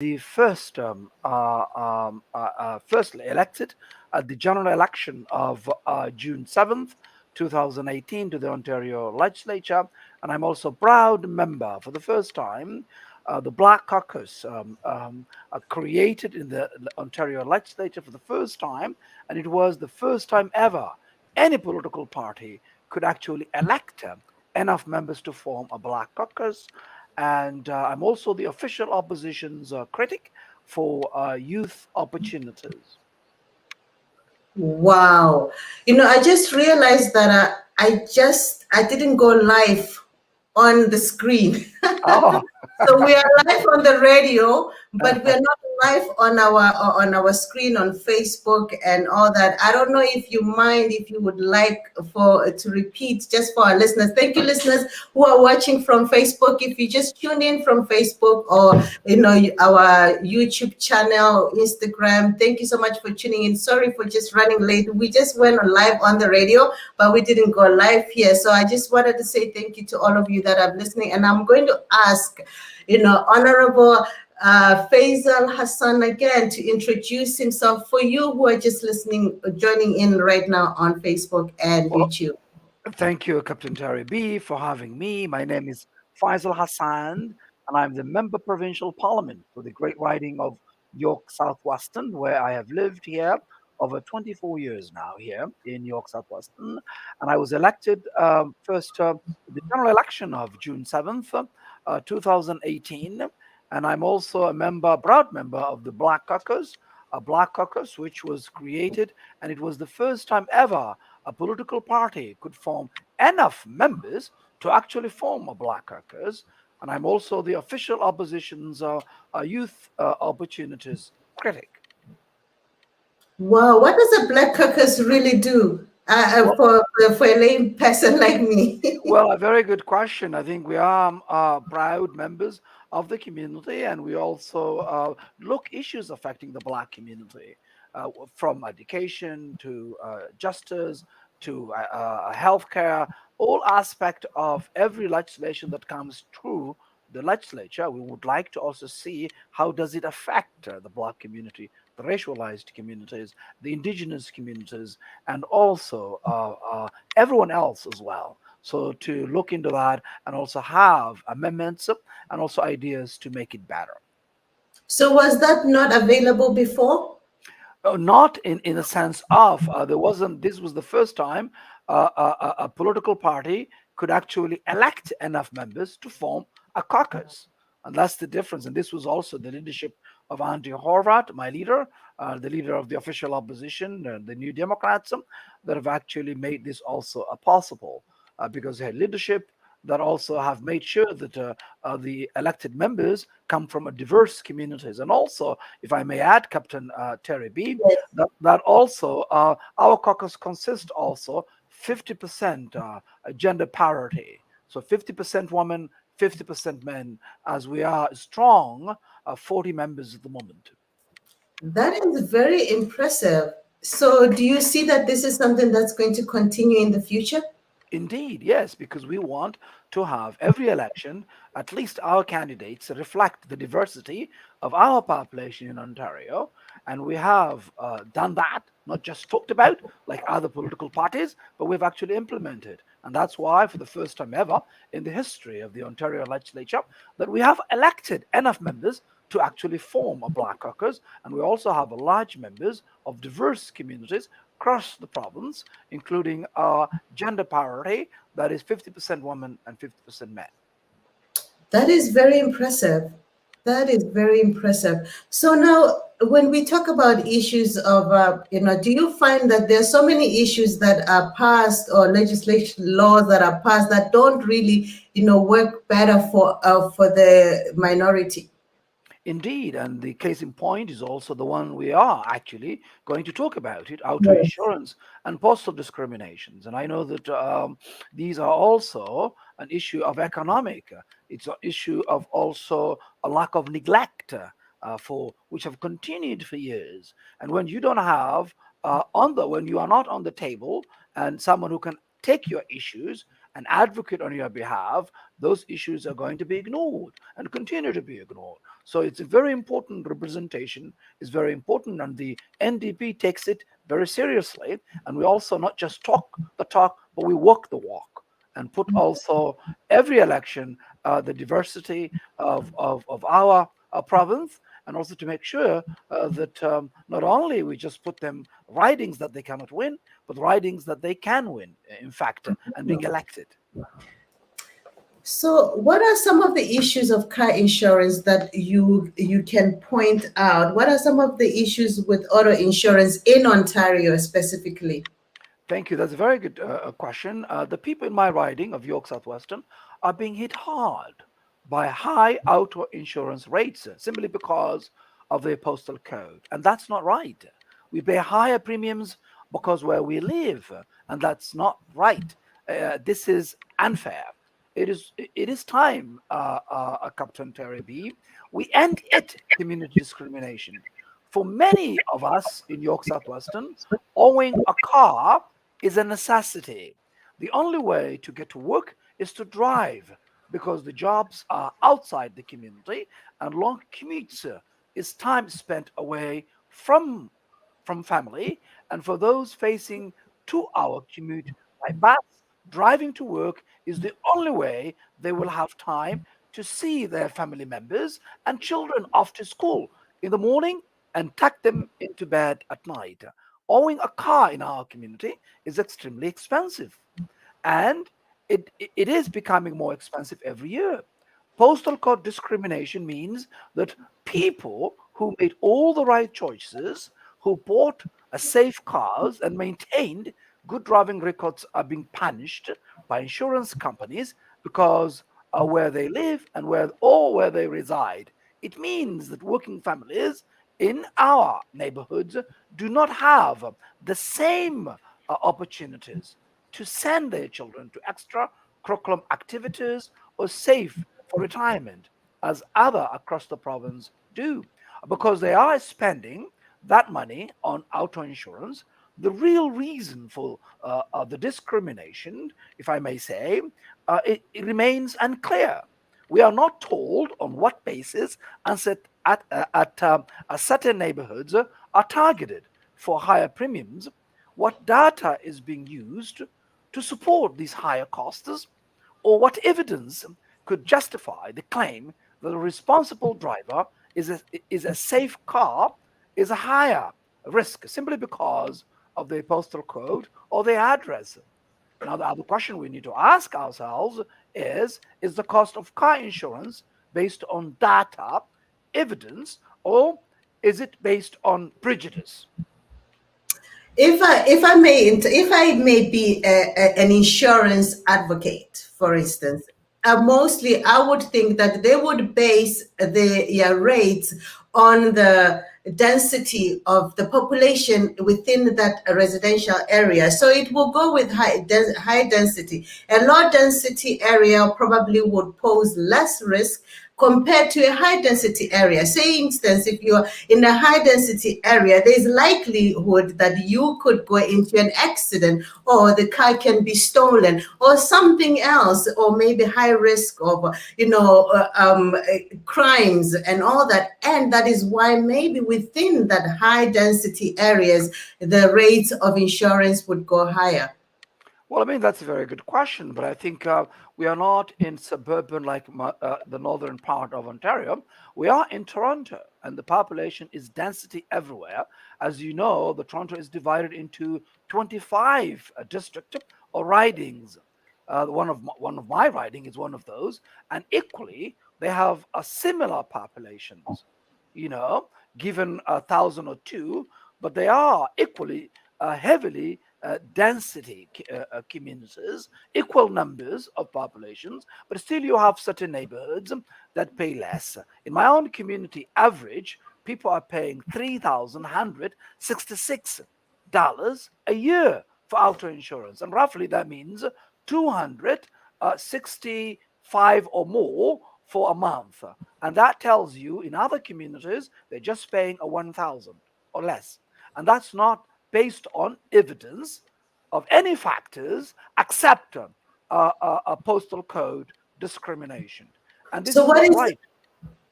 the firstly elected at the general election of June 7th, 2018 to the Ontario Legislature, and I'm also proud member for the first time. The Black Caucus created in the Ontario Legislature for the first time, and it was the first time ever any political party could actually elect enough members to form a Black Caucus. And I'm also the official opposition's critic for youth opportunities. Wow. I just realized that I didn't go live on the screen. Oh, So we are live on the radio, but we're not live on our screen on Facebook and all that. I don't know if you mind if you would like for to repeat just for our listeners. Thank you, listeners who are watching from Facebook. If you just tune in from Facebook or our YouTube channel, Instagram, thank you so much for tuning in. Sorry for just running late. We just went on live on the radio, but we didn't go live here. So I just wanted to say thank you to all of you that are listening. And I'm going to ask, Honorable Faisal Hassan again to introduce himself for you who are just listening, joining in right now on Facebook and well, YouTube. thank you, Captain Teri P, for having me. My name is Faisal Hassan, and I'm the Member Provincial Parliament for the Great Riding of York South-Weston, where I have lived here over 24 years now here in York South-Weston. And I was elected first the general election of June 7th, 2018. And I'm also a member, proud member of the Black Caucus, a Black Caucus which was created, and it was the first time ever a political party could form enough members to actually form a Black Caucus. And I'm also the official opposition's youth opportunities critic. Wow, what does a black caucus really do Well, for a lame person like me? well, a very good question. I think we are proud members of the community, and we also look issues affecting the Black community, from education to justice to healthcare, all aspect of every legislation that comes through the legislature. We would like to also see how does it affect the Black community, the racialized communities, the indigenous communities, and also everyone else as well. So to look into that and also have amendments and also ideas to make it better. So was that not available before? Not in the sense of there wasn't. This was the first time a political party could actually elect enough members to form a caucus, and that's the difference. And this was also the leadership of Andy Horvath, my leader, the leader of the official opposition, the New Democrats, that have actually made this also possible because they had leadership that also have made sure that the elected members come from a diverse communities. And also, if I may add, Captain Terry B, that also our caucus consists also 50% gender parity. So 50% women, 50% men, as we are strong 40 members at the moment. That is very impressive. So do you see that this is something that's going to continue in the future? Indeed, yes, because we want to have every election, at least our candidates reflect the diversity of our population in Ontario. And we have done that, not just talked about like other political parties, but we've actually implemented. And that's why, for the first time ever in the history of the Ontario legislature, that we have elected enough members to actually form a Black Caucus. And we also have a large members of diverse communities across the province, including gender parity, that is 50% women and 50% men. That is very impressive. That is very impressive. So now, when we talk about issues of, do you find that there are so many issues that are passed or legislation laws that are passed that don't really, work better for the minority? Indeed, and the case in point is also the one we are actually going to talk about it, auto Yes. insurance and postal discriminations. And I know that these are also an issue of economic, it's an issue of also a lack of neglect for which have continued for years. And when you don't have when you are not on the table and someone who can take your issues an advocate on your behalf, those issues are going to be ignored and continue to be ignored. So it's a very important. Representation is very important, and the NDP takes it very seriously. And we also not just talk the talk, but we walk the walk and put also every election the diversity of our province, and also to make sure that not only we just put them ridings that they cannot win, but ridings that they can win, in fact, and being elected. So, what are some of the issues of car insurance that you can point out? What are some of the issues with auto insurance in Ontario specifically? Thank you. That's a very good question. The people in my riding of York South-Weston are being hit hard by high auto insurance rates simply because of their postal code. And that's not right. We pay higher premiums because where we live, and that's not right. This is unfair. It is time, Captain Teri P, we end it community discrimination. For many of us in York South-Weston, owning a car is a necessity. The only way to get to work is to drive because the jobs are outside the community, and long commutes is time spent away from family. And for those facing 2 hour commute by bus, driving to work is the only way they will have time to see their family members and children off to school in the morning and tuck them into bed at night. Owning a car in our community is extremely expensive, and it is becoming more expensive every year. Postal code discrimination means that people who made all the right choices, who bought a safe cars and maintained good driving records, are being punished by insurance companies because where they live and where they reside. It means that working families in our neighborhoods do not have the same opportunities to send their children to extra curriculum activities or save for retirement as other across the province do, because they are spending that money on auto insurance. The real reason for the discrimination, if I may say, it remains unclear. We are not told on what basis and certain neighborhoods are targeted for higher premiums, what data is being used to support these higher costs, or what evidence could justify the claim that a responsible driver is a safe car is a higher risk simply because of their postal code or their address. Now, the other question we need to ask ourselves is the cost of car insurance based on data, evidence, or is it based on prejudice? If I may be an insurance advocate, for instance, mostly I would think that they would base their rates on the density of the population within that residential area. So it will go with high density. A low density area probably would pose less risk compared to a high density area. Say, instance, if you're in a high density area, there's likelihood that you could go into an accident, or the car can be stolen, or something else, or maybe high risk of, crimes and all that. And that is why maybe within that high density areas, the rates of insurance would go higher. Well, I mean, that's a very good question, but I think we are not in suburban like the northern part of Ontario. We are in Toronto, and the population is density everywhere. As you know, the Toronto is divided into 25 district or ridings. One of my riding is one of those, and equally they have a similar populations. You know, given 1,000 or 2, but they are equally heavily density communities, equal numbers of populations, but still you have certain neighborhoods that pay less. In my own community, average people are paying $3,166 a year for auto insurance, and roughly that means 265 or more for a month. And that tells you in other communities they're just paying a 1,000 or less, and that's not based on evidence of any factors except a postal code discrimination. And this So is not right.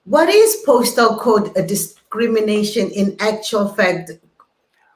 what is postal code a discrimination in actual fact,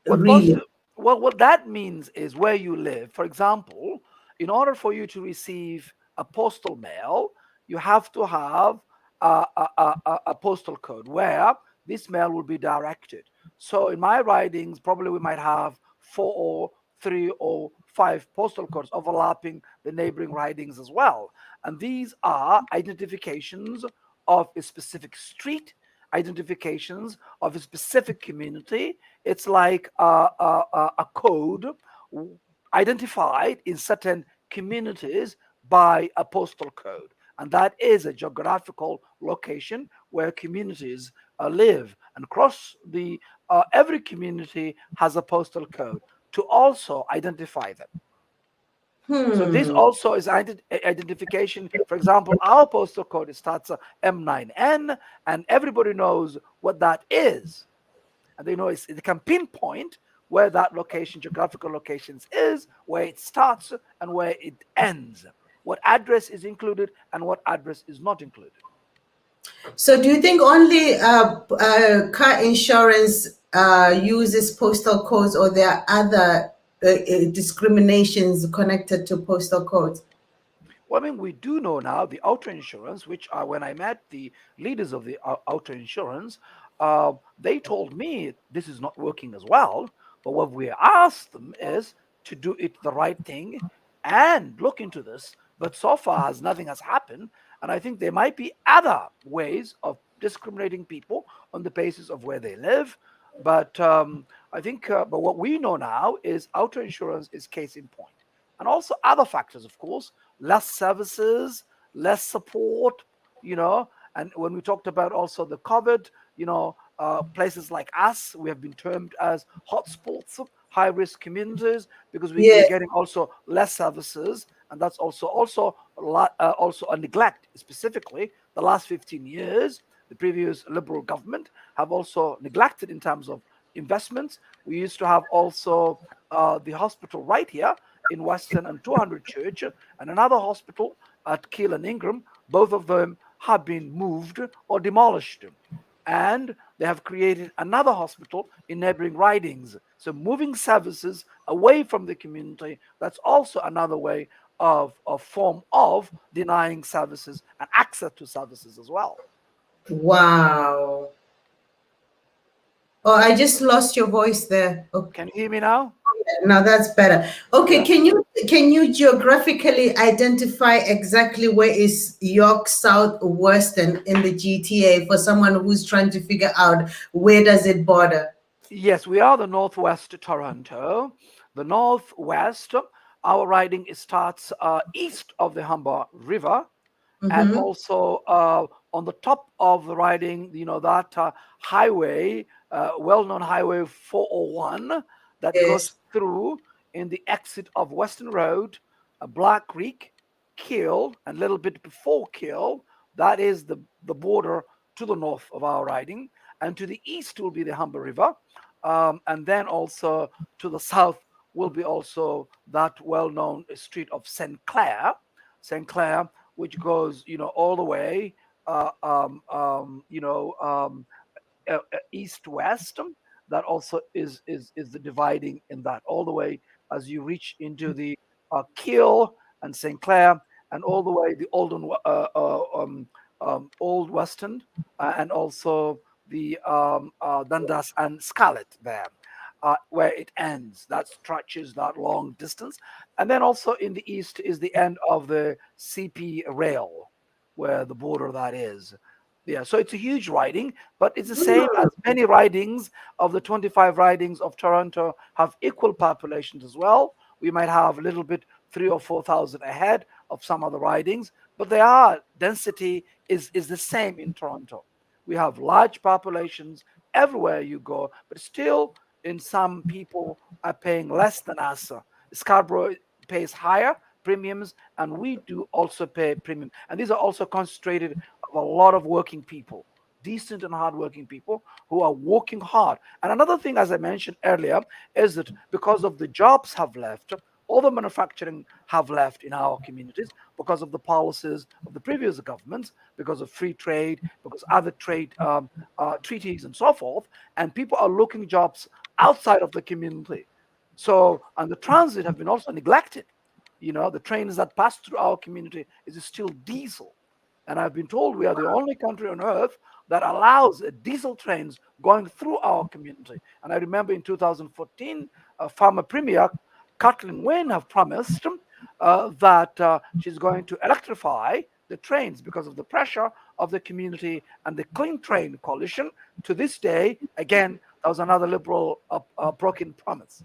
What really? postal what that means is where you live. For example, in order for you to receive a postal mail, you have to have a postal code where this mail will be directed. So in my ridings, probably we might have four or three or five postal codes overlapping the neighboring ridings as well. And these are identifications of a specific street, identifications of a specific community. It's like a code identified in certain communities by a postal code. And that is a geographical location where communities live. And across every community has a postal code to also identify them. So this Hmm. also is identification. For example, our postal code starts M9N, and everybody knows what that is, and they know they can pinpoint where that location, geographical locations, is, where it starts and where it ends, what address is included and what address is not included. So do you think only car insurance uses postal codes, or there are other discriminations connected to postal codes? Well, I mean, we do know now the auto insurance, which when I met the leaders of the auto insurance, they told me this is not working as well. But what we asked them is to do it the right thing and look into this. But so far, as nothing has happened, and I think there might be other ways of discriminating people on the basis of where they live. But I think, but what we know now is auto insurance is case in point, and also other factors, of course, less services, less support, you know. And when we talked about also the COVID, places like us, we have been termed as hotspots, high risk communities, because we're Yeah. getting also less services. And that's also a lot, also a neglect. Specifically, the last 15 years, the previous liberal government have also neglected in terms of investments. We used to have also the hospital right here in Western and 200 Church, and another hospital at Keel and Ingram. Both of them have been moved or demolished. And they have created another hospital in neighboring ridings. So moving services away from the community, that's also another way of a form of denying services and access to services as well. Wow. Oh, I just lost your voice there. Okay. Can you hear me now? Now that's better. Okay, Yeah. can you geographically identify exactly where is York South-Weston in the GTA for someone who's trying to figure out where does it border? Yes, we are the Northwest Toronto. The Northwest, our riding starts east of the Humber River, and Mm-hmm. also on the top of the riding, that highway, well-known highway 401, that goes Yes. through in the exit of Western Road, Black Creek, Kill, and a little bit before Kill. That is the border to the north of our riding, and to the east will be the Humber River, and then also to the south will be also that well-known street of St. Clair, which goes, all the way, uh, um, um, you know, um, east west. That also is the dividing in that all the way as you reach into the Kill and St. Clair, and all the way the Old Western, and also the Dundas and Scarlet there. Where it ends, that stretches that long distance, and then also in the east is the end of the CP rail, where the border that is. Yeah, so it's a huge riding, but it's the same as many ridings of the 25 ridings of Toronto have equal populations as well. We might have a little bit 3 or 4 thousand ahead of some other ridings, but density is the same in Toronto. We have large populations everywhere you go, but still, in some people are paying less than us. Scarborough pays higher premiums, and we do also pay premium. And these are also concentrated of a lot of working people, decent and hardworking people who are working hard. And another thing, as I mentioned earlier, is that because of the jobs have left, all the manufacturing have left in our communities because of the policies of the previous governments, because of free trade, because other trade treaties and so forth. And people are looking jobs outside of the community. So, and the transit have been also neglected. The trains that pass through our community is still diesel. And I've been told we are the only country on earth that allows diesel trains going through our community. And I remember in 2014, former Premier Kathleen Wynne have promised that she's going to electrify the trains because of the pressure of the community and the Clean Train Coalition. To this day, again, that was another liberal broken promise.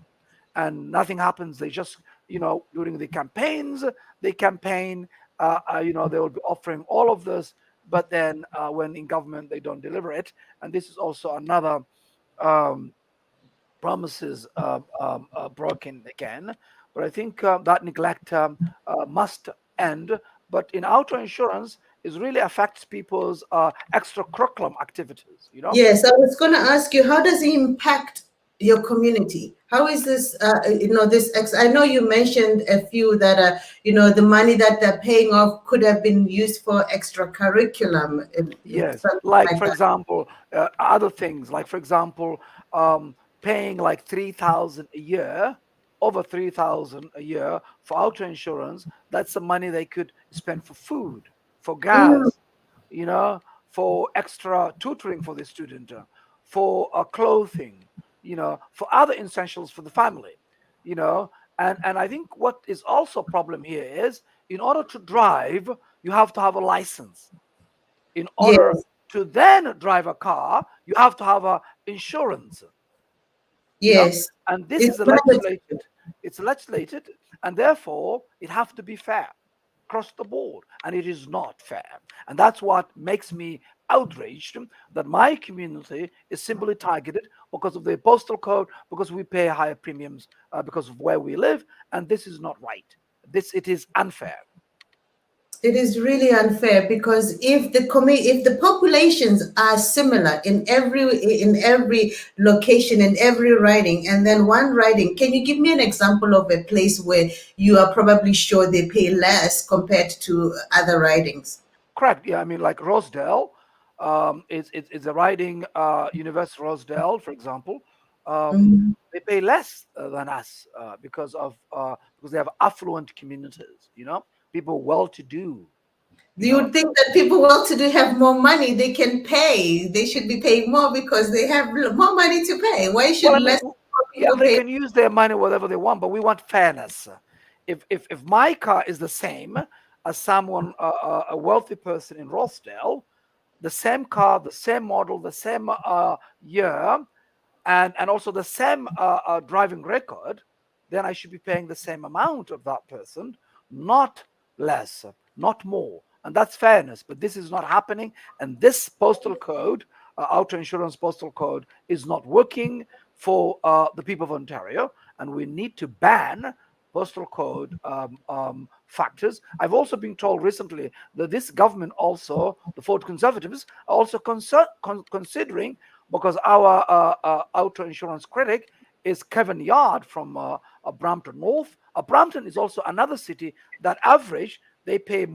And nothing happens. They just, during the campaigns, they campaign, they will be offering all of this, but then when in government, they don't deliver it. And this is also another um, promises broken again. But I think that neglect must end. But in auto insurance, it really affects people's extracurricular activities. Yes, I was going to ask you, how does it impact your community? How is this, I know you mentioned a few that, the money that they're paying off could have been used for extra curriculum, Yes, something like like for that. example, other things, like for example, paying like 3,000 a year, over 3,000 a year for auto insurance. That's the money they could spend for food, for Mm, gas, you know, for extra tutoring for the student, for clothing, for other essentials for the family, you know. And I think what is also a problem here is, in order to drive, you have to have a license. In order yes, to then drive a car, you have to have a insurance, you know, yes. and this It's is mandatory. legislated. It's legislated, and therefore it have to be fair across the board, and it is not fair. And that's what makes me outraged that my community is simply targeted because of the postal code, because we pay higher premiums, because of where we live, and this is not right. This It is unfair. It is really unfair because if the populations are similar in every location, in every riding, and then one riding, can you give me an example of a place where you are probably sure they pay less compared to other ridings? Correct. Yeah, I mean, like Rosedale, it's a riding, University Rosedale, for example. Um, Mhm. they pay less than us because they have affluent communities. People well-to-do. You You know. would think that people well-to-do have more money they can pay. They should be paying more because they have more money to pay. Why Well, should I mean, less yeah, people they pay? can use their money whatever they want, but we want fairness. If my car is the same as someone, a wealthy person in Rosedale, the same car, the same model, the same year, and also the same driving record, then I should be paying the same amount of that person, not less, not more. And that's fairness. But this is not happening. And this postal code, auto insurance postal code, is not working for the people of Ontario. And we need to ban postal code factors. I've also been told recently that this government also, the Ford Conservatives, are also considering, because our auto insurance critic is Kevin Yard from Brampton North. Brampton is also another city that average they pay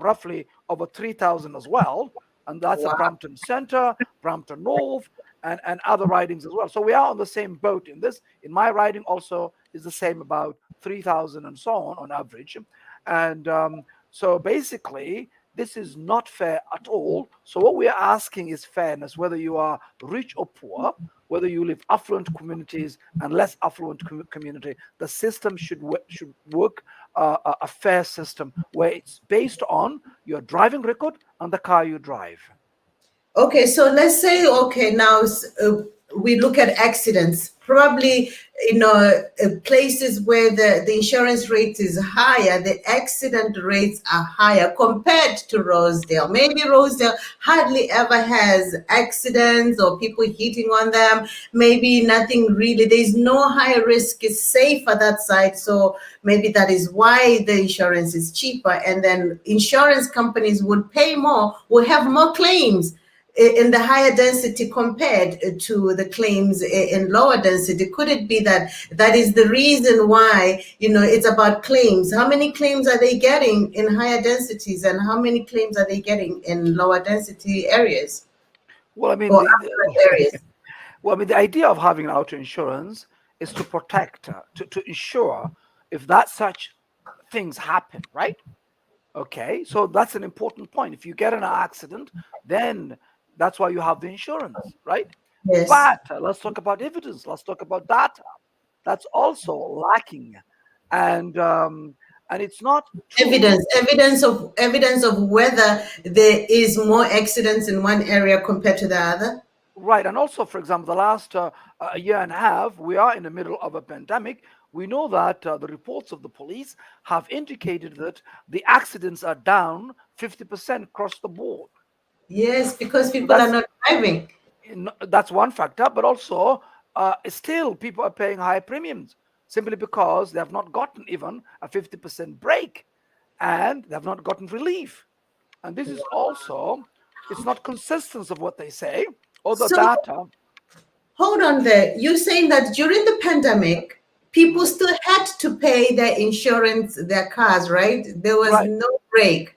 roughly over 3,000 as well, and that's a Wow. Brampton Center, Brampton North, and other ridings as well. So we are on the same boat in this. In my riding also is the same, about 3,000 and so on average, and so basically this is not fair at all. So what we are asking is fairness, whether you are rich or poor, whether you live affluent communities and less affluent community. The system should work, a fair system where it's based on your driving record and the car you drive. Okay, so let's say, okay, now we look at accidents. Probably, places where the insurance rate is higher, the accident rates are higher compared to Rosedale. Maybe Rosedale hardly ever has accidents or people hitting on them. Maybe nothing really. There's no high risk. It's safe at that side. So maybe that is why the insurance is cheaper. And then insurance companies would pay more, will have more claims. in the higher density compared to the claims in lower density? Could it be that that is the reason why, it's about claims? How many claims are they getting in higher densities, and how many claims are they getting in lower density areas Well, I mean, or affluent areas? well, I mean, the idea of having an auto insurance is to protect, to ensure if that such things happen, right? Okay, so that's an important point. If you get in an accident, then that's why you have the insurance, right? Yes. But let's talk about evidence. Let's talk about data. That's also lacking, and um, and it's not true. Evidence of whether there is more accidents in one area compared to the other. Right. And also, for example, the last a year and a half, we are in the middle of a pandemic. We know that the reports of the police have indicated that the accidents are down 50% across the board. Yes, because So people are not driving. that's one factor, but also still people are paying high premiums simply because they have not gotten even a 50% break and they have not gotten relief. And this is also, it's not consistent of what they say or the So data. hold on there. You're saying that during the pandemic, people Mhm. still had to pay their insurance, their cars, right? There was Right. no break.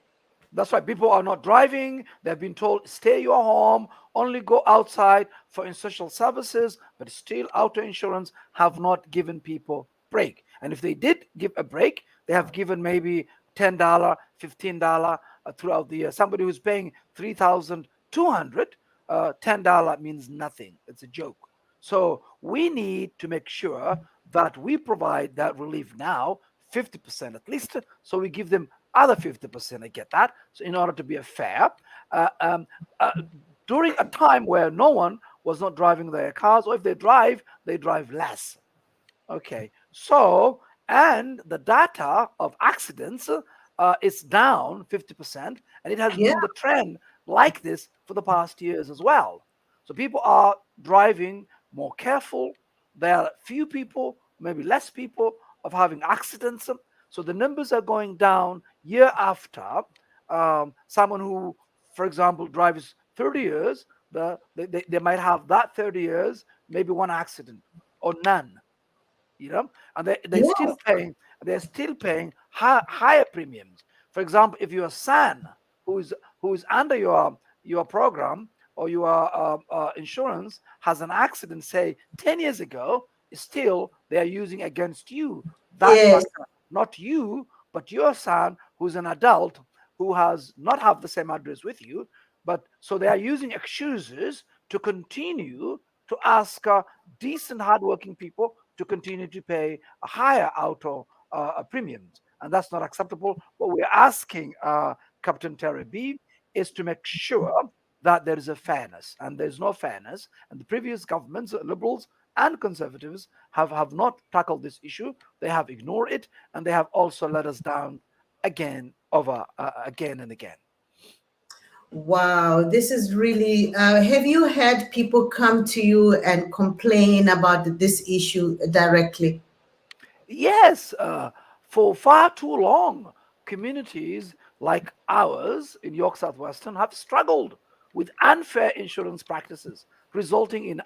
That's right. People are not driving. They've been told, stay your home, only go outside for essential services, but still auto insurance have not given people break. And if they did give a break, they have given maybe $10, $15 throughout the year. Somebody who's paying 3,200, $10 means nothing. It's a joke. So we need to make sure that we provide that relief now, 50% at least, so we give them other 50%. I get that. So in order to be fair, uh, um, uh, during a time where no one was not driving their cars, or if they drive less. Okay, so and the data of accidents is down 50%, and it has Yeah. been the trend like this for the past years as well. So people are driving more careful. There are few people, maybe less people, of having accidents. So the numbers are going down year after. Someone who, for example, drives 30 years, they might have that 30 years, maybe one accident or none, and Yes. they're still paying higher premiums. For example, if your son who is under your program or your insurance has an accident, say 10 years ago, still they are using against you that Yes. factor, not you, but your son who's an adult who has not have the same address with you, but so they are using excuses to continue to ask decent hardworking people to continue to pay a higher auto premiums, and that's not acceptable. What we're asking Captain Teri P is to make sure that there is a fairness, and there's no fairness. And the previous governments, liberals and conservatives, have not tackled this issue. They have ignored it, and they have also let us down again over again and again. Wow, this is really. Have you had people come to you and complain about this issue directly? Yes, for far too long, communities like ours in York South-Weston have struggled with unfair insurance practices, resulting in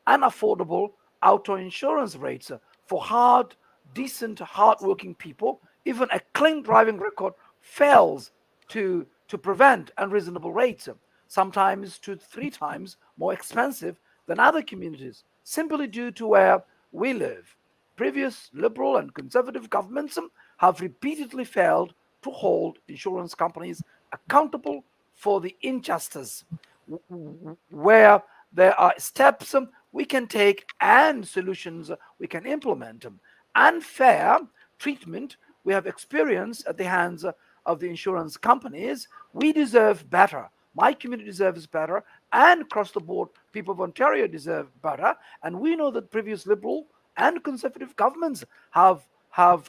unaffordable auto insurance rates for decent, hardworking people. Even a clean driving record fails to prevent unreasonable rates, sometimes 2 to 3 times more expensive than other communities, simply due to where we live. Previous liberal and conservative governments have repeatedly failed to hold insurance companies accountable for the injustice. Where there are steps we can take and solutions we can implement. Unfair treatment we have experienced at the hands of the insurance companies. We deserve better. My community deserves better, and across the board, people of Ontario deserve better. And we know that previous liberal and conservative governments have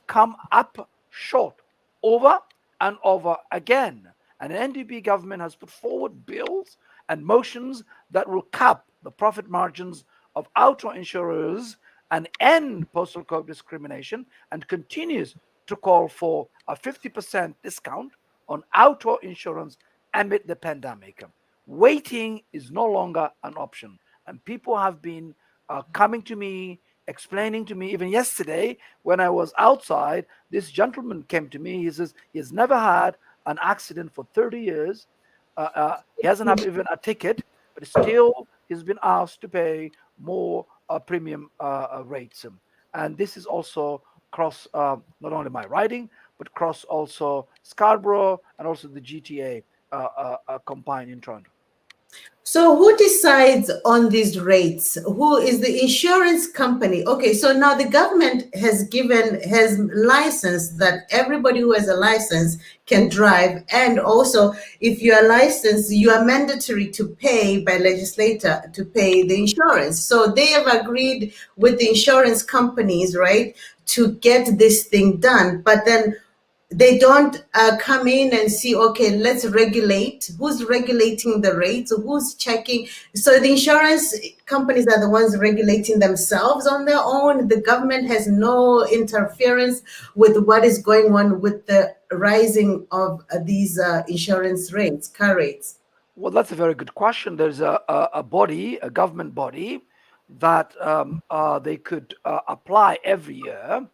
come up short over and over again. And the NDP government has put forward bills and motions that will cap the profit margins of auto insurers and end postal code discrimination, and continues to call for a 50% discount on auto insurance amid the pandemic. Waiting is no longer an option. And people have been coming to me, explaining to me. Even yesterday, when I was outside, this gentleman came to me. He says he has never had an accident for 30 years. He hasn't have even a ticket, but still he's been asked to pay more premium rates. And this is also cross not only my riding, but cross also Scarborough and also the GTA combined in Toronto. So who decides on these rates? Who is the insurance company? Okay, so now the government has licensed that everybody who has a license can drive, and also if you are licensed, you are mandatory to pay by legislator to pay the insurance. So they have agreed with the insurance companies, right, to get this thing done. But then they don't come in and see, okay, let's regulate. Who's regulating the rates? Who's checking? So the insurance companies are the ones regulating themselves on their own. The government has no interference with what is going on with the rising of these insurance rates, car rates. Well, that's a very good question. There's a body, a government body, that they could apply every year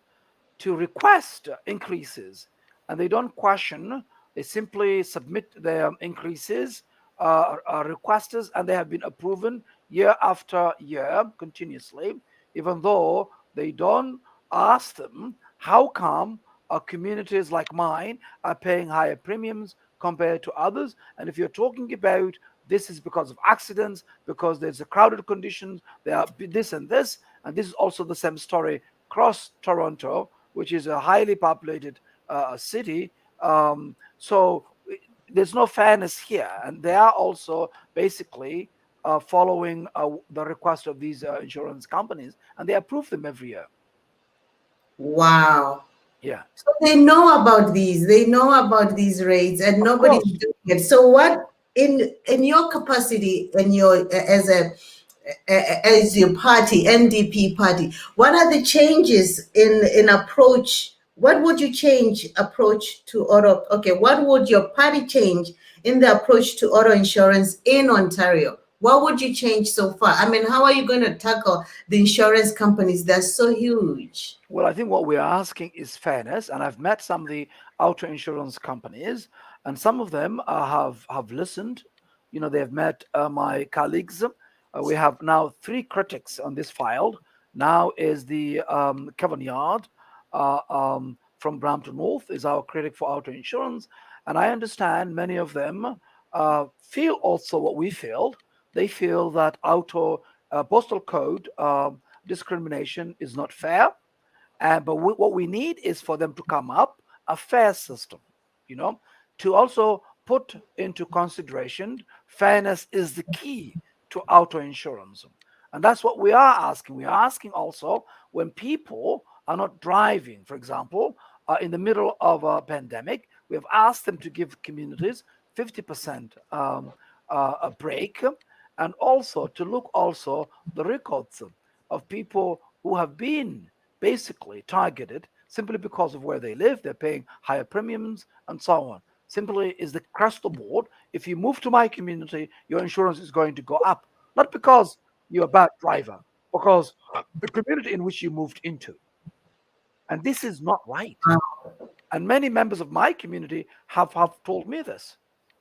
to request increases, and they don't question. They simply submit their increases, requests, and they have been approved year after year continuously, even though they don't ask them how come communities like mine are paying higher premiums compared to others. And if you're talking about this is because of accidents, because there's a crowded conditions, there are this and this, and this is also the same story across Toronto, which is a highly populated city. So there's no fairness here, and they are also basically following the request of these insurance companies, and they approve them every year. Wow. Yeah, So they know about these. They know about these rates, and of nobody's course. doing it. So, what in your capacity, in your as your party, NDP party, what are the changes in approach? What would you change approach to auto? Okay, what would your party change in the approach to auto insurance in Ontario? What would you change so far? I mean, how are you going to tackle the insurance companies? They're so huge. Well, I think what we're asking is fairness, and I've met some of the auto insurance companies, and some of them have listened. You know, they have met my colleagues. We have now three critics on this file. Now is the Kevin Yard from Brampton North is our critic for auto insurance, and I understand many of them feel also what we feel. They feel that auto postal code discrimination is not fair, but what we need is for them to come up a fair system, you know, to also put into consideration fairness is the key to auto insurance. And that's what we are asking. We are asking also when people are not driving, for example, in the middle of a pandemic, we have asked them to give communities 50% a break, and also to look also the records of people who have been basically targeted simply because of where they live. They're paying higher premiums and so on. Simply is the across the board. If you move to my community, your insurance is going to go up, not because you're a bad driver, because the community in which you moved into. And this is not right. And many members of my community have told me this,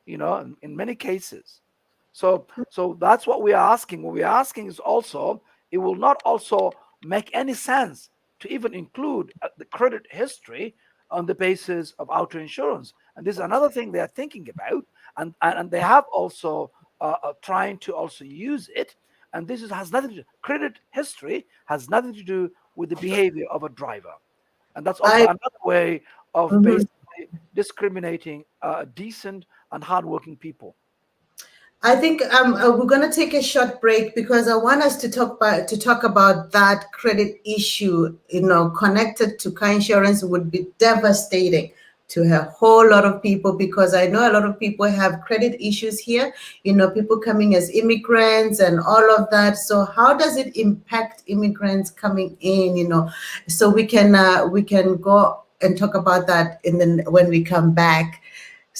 you know, in many cases. So that's what we are asking. What we are asking is also it will not also make any sense to even include the credit history on the basis of auto insurance. And this is another thing they are thinking about, and they have also trying to also use it. And has nothing to do. Credit history has nothing to do with the behavior of a driver, and that's also I another way of Mhm. basically discriminating decent and hardworking people. I think we're going to take a short break because I want us to talk about that credit issue. You know, connected to car insurance would be devastating to a whole lot of people because I know a lot of people have credit issues here. You know, people coming as immigrants and all of that. So how does it impact immigrants coming in? You know, so we can go and talk about that when we come back.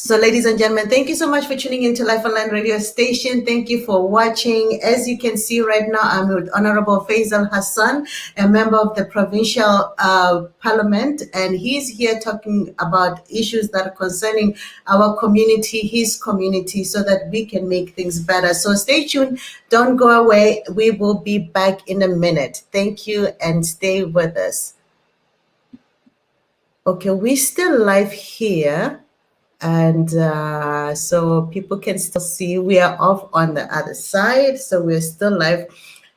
So, ladies and gentlemen, thank you so much for tuning into Life Online Radio Station. Thank you for watching. As you can see right now, I'm with Honorable Faisal Hassan, a member of the Provincial Parliament, and he's here talking about issues that are concerning our community, his community, so that we can make things better. So, stay tuned. Don't go away. We will be back in a minute. Thank you, and stay with us. Okay, we're still live here. And so people can still see we are off on the other side, so we're still live.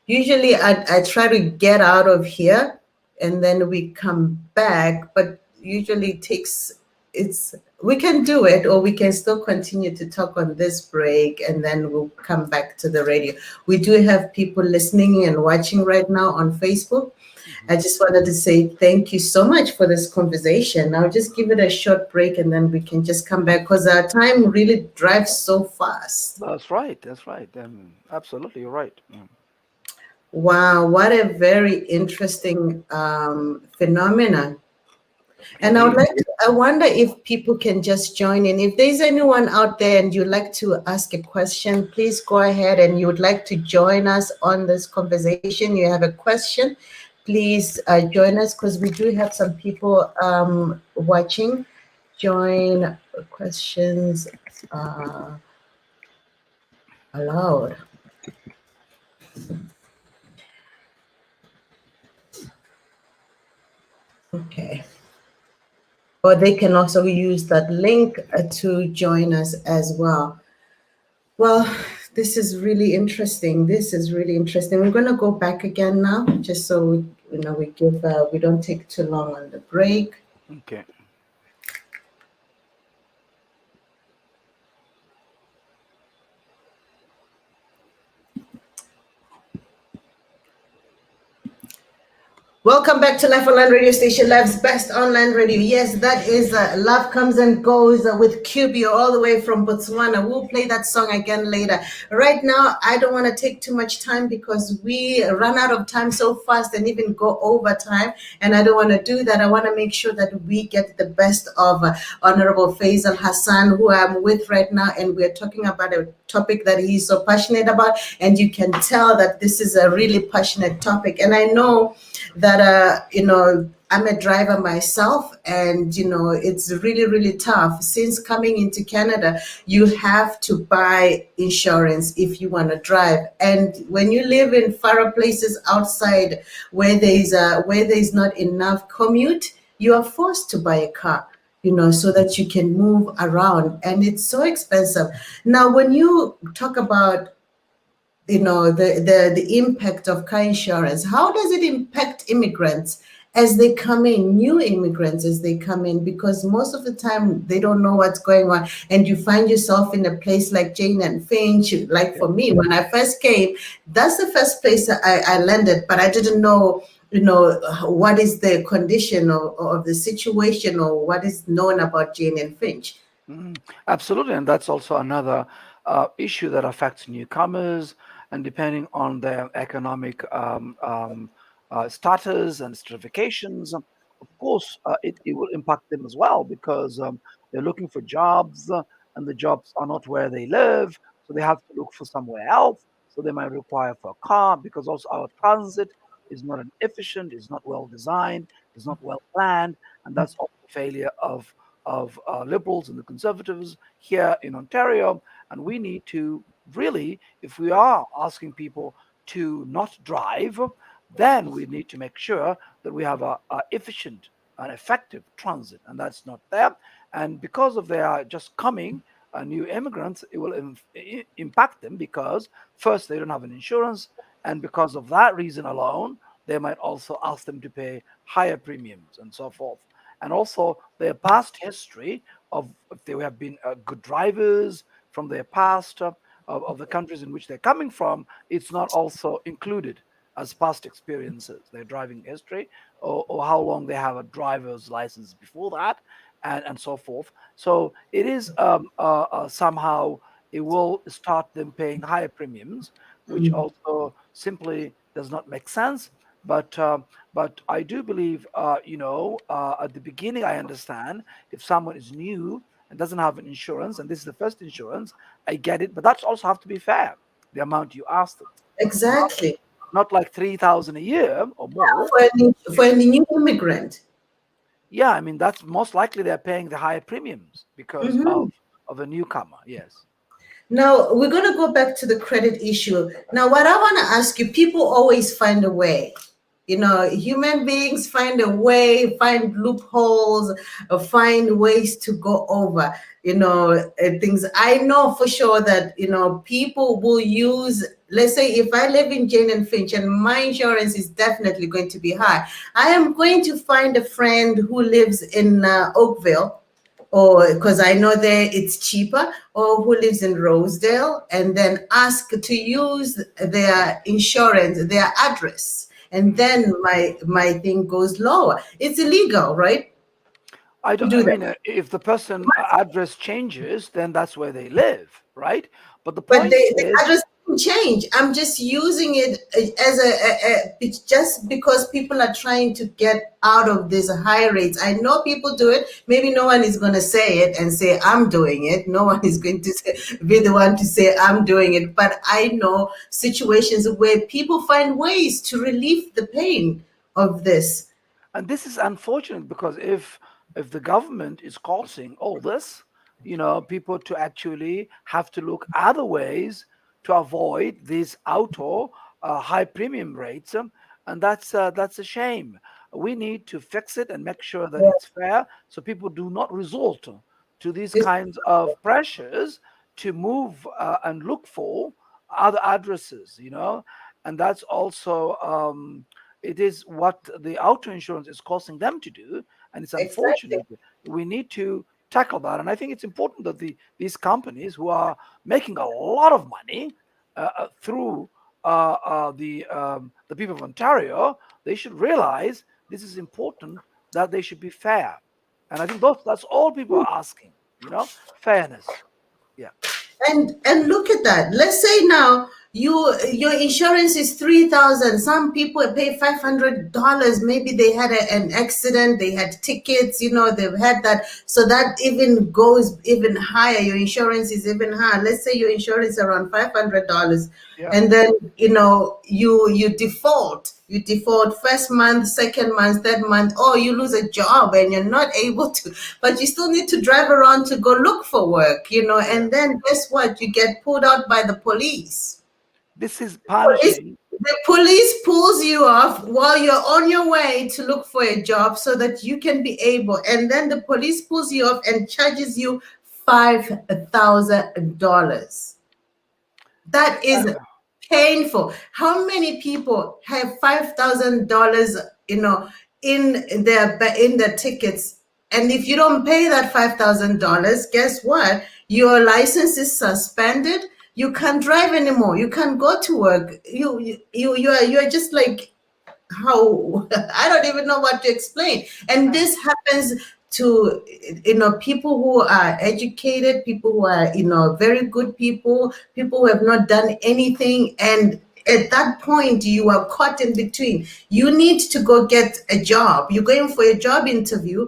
Usually I try to get out of here and then we come back, but usually it takes it's we can do it, or we can still continue to talk on this break and then we'll come back to the radio. We do have people listening and watching right now on Facebook. Mhm. I just wanted to say thank you so much for this conversation. I'll just give it a short break and then we can just come back because our time really drives so fast. That's right. That's right. Absolutely, you're right. Wow, what a very interesting phenomenon. And I would Indeed. like to, I wonder if people can just join in. If there's anyone out there and you'd like to ask a question, please go ahead and you would like to join us on this conversation. You have a question, please join us because we do have some people watching. Join questions allowed. Okay. Or they can also use that link to join us as well. Well, this is really interesting. This is really interesting. We're going to go back again now, just so we give we don't take too long on the break. Okay. Welcome back to Life Online Radio Station, Life's best online radio. Yes, that is Love Comes and Goes with Cubio all the way from Botswana. We'll play that song again later. Right now, I don't want to take too much time because we run out of time so fast and even go over time. And I don't want to do that. I want to make sure that we get the best of Honorable Faisal Hassan, who I'm with right now. And we're talking about a topic that he's so passionate about. And you can tell that this is a really passionate topic. And I know that I'm a driver myself, and it's really really tough. Since coming into Canada, you have to buy insurance if you want to drive, and when you live in far places outside where there's not enough commute, you are forced to buy a car, so that you can move around, and it's so expensive. Now when you talk about the impact of car insurance, how does it impact immigrants as they come in, new immigrants as they come in, because most of the time they don't know what's going on, and you find yourself in a place like Jane and Finch. Like Yeah. for me, when I first came, that's the first place that I landed, but I didn't know what is the condition of the situation, or what is known about Jane and Finch. Absolutely, and that's also another issue that affects newcomers, and depending on their economic status and certifications, of course, it will impact them as well because they're looking for jobs, and the jobs are not where they live, so they have to look for somewhere else. So they might require for a car because also our transit is not an efficient, is not well designed, is not well planned, and that's also a failure of liberals and the conservatives here in Ontario. And we need to really, if we are asking people to not drive, then we need to make sure that we have a efficient and effective transit, and that's not there. And because of their just coming new immigrants, it will impact them because first they don't have an insurance, and because of that reason alone, they might also ask them to pay higher premiums and so forth. And also their past history of if they have been good drivers from their past of the countries in which they're coming from, it's not also included as past experiences, their driving history, or how long they have a driver's license before that, and so forth. So it is somehow it will start them paying higher premiums, which also simply does not make sense. But but I do believe, at the beginning, I understand if someone is new and doesn't have an insurance, and this is the first insurance, I get it, but that's also have to be fair. The amount you asked them, not Exactly. not like 3,000 a year or more. For If any new immigrant. Yeah, I mean that's most likely they're paying the higher premiums because Mhm. of a newcomer. Yes. Now we're going to go back to the credit issue. Now, what I want to ask you, people always find a way. You know, human beings find a way, find loopholes, find ways to go over, things. I know for sure that, people will use, let's say, if I live in Jane and Finch and my insurance is definitely going to be high, I am going to find a friend who lives in Oakville, or because I know there it's cheaper, or who lives in Rosedale, and then ask to use their insurance, their address, and Mhm. then my thing goes lower. It's illegal, right? To I do that. mean, if the person address changes, then that's where they live, right? But the But point the is, address didn't change. I'm just using it as it's just because people are trying to get out of these high rates. I know people do it. Maybe no one is going to say it and say I'm doing it. No one is going to be the one to say I'm doing it. But I know situations where people find ways to relieve the pain of this. and this is unfortunate because if the government is causing all this, people to actually have to look other ways to avoid these auto high premium rates, and that's a shame. We need to fix it and make sure that Yeah, it's fair, so people do not resort to these it's kinds of pressures to move and look for other addresses, and that's also it is what the auto insurance is causing them to do, and it's exactly. unfortunate. We need to tackle that, and I think it's important that these companies who are making a lot of money through the people of Ontario, they should realize this is important, that they should be fair, and I think that's all people are asking. Fairness. Yeah. And look at that. Let's say now your insurance is 3,000. Some people pay $500. Maybe they had an accident, they had tickets, they've had that. So that even goes even higher. Your insurance is even higher. Let's say your insurance is around $500, Yeah. and then you default first month, second month, third month, or you lose a job and you're not able to, but you still need to drive around to go look for work, Yeah. and then guess what, you get pulled out by the police. This is police punishing. the police pulls you off while you're on your way to look for a job so that you can be able, and then the police pulls you off and charges you $5,000. That is painful. How many people have $5,000, in their tickets? And if you don't pay that $5,000, guess what? Your license is suspended. You can't drive anymore. You can't go to work. You are just like, how I don't even know what to explain. And this happens to people who are educated, people who are very good people who have not done anything, and at that point you are caught in between. You need to go get a job. You're going for a job interview,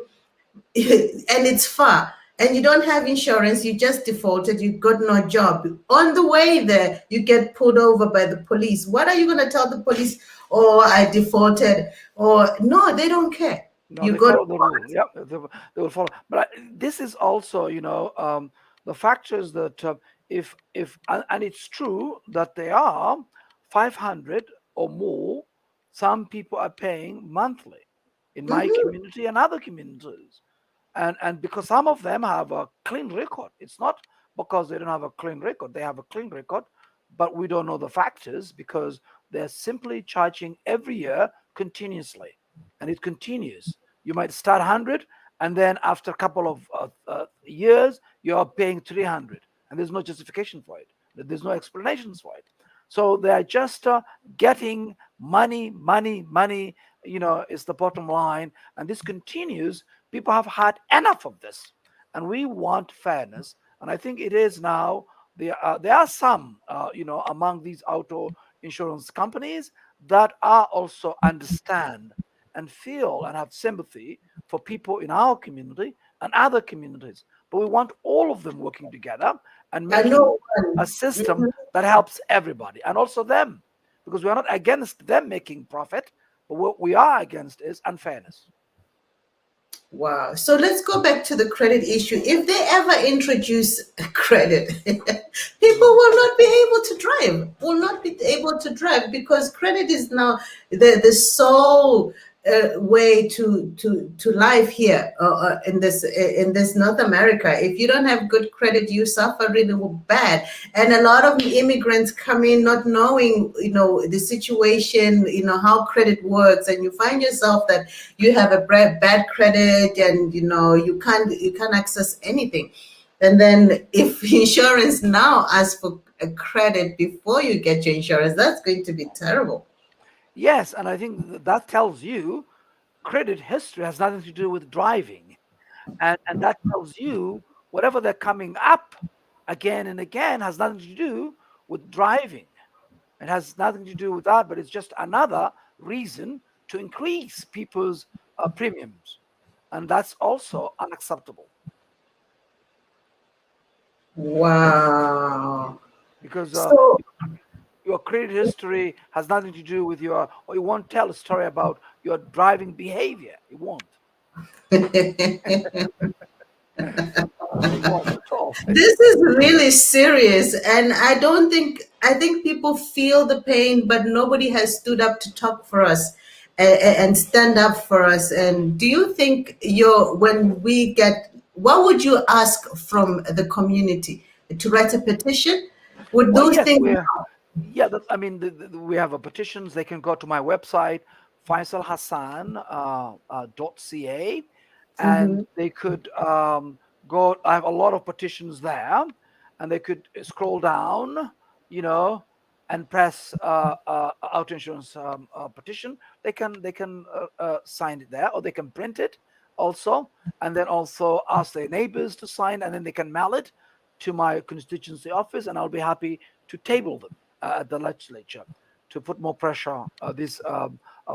and it's far, and you don't have insurance, you just defaulted, you got no job. On the way there, you get pulled over by the police. What are you going to tell the police? Oh, I defaulted. Or no, they don't care. No, You they got follow the rule. Yeah, they will follow. But this is also, the fact is that if and it's true that they are 500 or more. Some people are paying monthly in my Mhm. community and other communities, and because some of them have a clean record. It's not because they don't have a clean record. They have a clean record, but we don't know the factors because they're simply charging every year continuously, and it continues. You might start 100, and then after a couple of years you're paying 300, and there's no justification for it. There's no explanations for it. So they are just getting money, money, money. Is the bottom line, and this continues. People have had enough of this, and we want fairness. And I think it is now. There are some, among these auto insurance companies that are also understand and feel and have sympathy for people in our community and other communities. but we want all of them working together and I making know a one. system that helps everybody and also them, because we are not against them making profit, but what we are against is unfairness. Wow. So let's go back to the credit issue. If they ever introduce credit, people Mm. will not be able to drive, will not be able to drive because credit is now the sole way to life here in this North America. If you don't have good credit, you suffer really bad. And a lot of immigrants come in not knowing, the situation, how credit works, and you find yourself that you have a bad credit, and you can't access anything. And then if insurance now asks for a credit before you get your insurance, that's going to be terrible. Yes, and I think that tells you credit history has nothing to do with driving. And that tells you whatever they're coming up again and again has nothing to do with driving. It has nothing to do with that, but it's just another reason to increase people's premiums. And that's also unacceptable Wow. because So your credit history has nothing to do with or it won't tell a story about your driving behavior. It won't. It won't at all. this is really serious, and I think people feel the pain, but nobody has stood up to talk for us and stand up for us. And do you think when we get, what would you ask from the community to write a petition? Would Well, those yes, things? yeah, I mean, we have petitions. They can go to my website, Faisal Hassan .ca, and Mhm. they could go. I have a lot of petitions there, and they could scroll down, you know, and press auto insurance petition. They can sign it there, or they can print it also, and then also ask their neighbors to sign, and then they can mail it to my constituency office, and I'll be happy to table them at the legislature to put more pressure this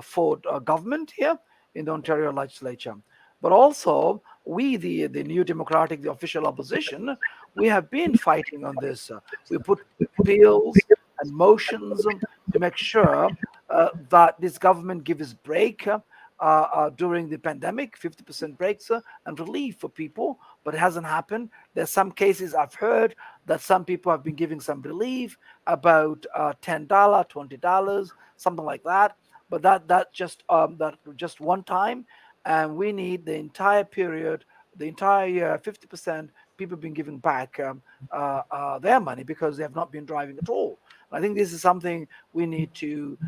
Ford government here in the Ontario legislature. But also, we, the New Democratic, the official opposition, we have been fighting on this. We put bills and motions to make sure that this government gives break during the pandemic, 50% breaks and relief for people, but it hasn't happened. There's some cases I've heard that some people have been giving some relief about $10, $20, something like that. But that just one time, and we need the entire period, the entire year, 50%. People have been giving back their money because they have not been driving at all. I think this is something we need to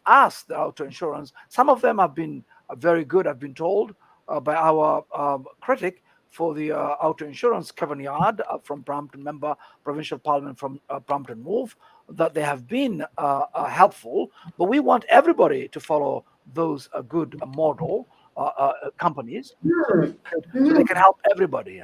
ask the auto insurance. Some of them have been very good. I've been told by our critic for the auto insurance, Kevin Yard from Brampton, member provincial parliament from Brampton Move, that they have been helpful. But we want everybody to follow those good model companies, so they can help everybody.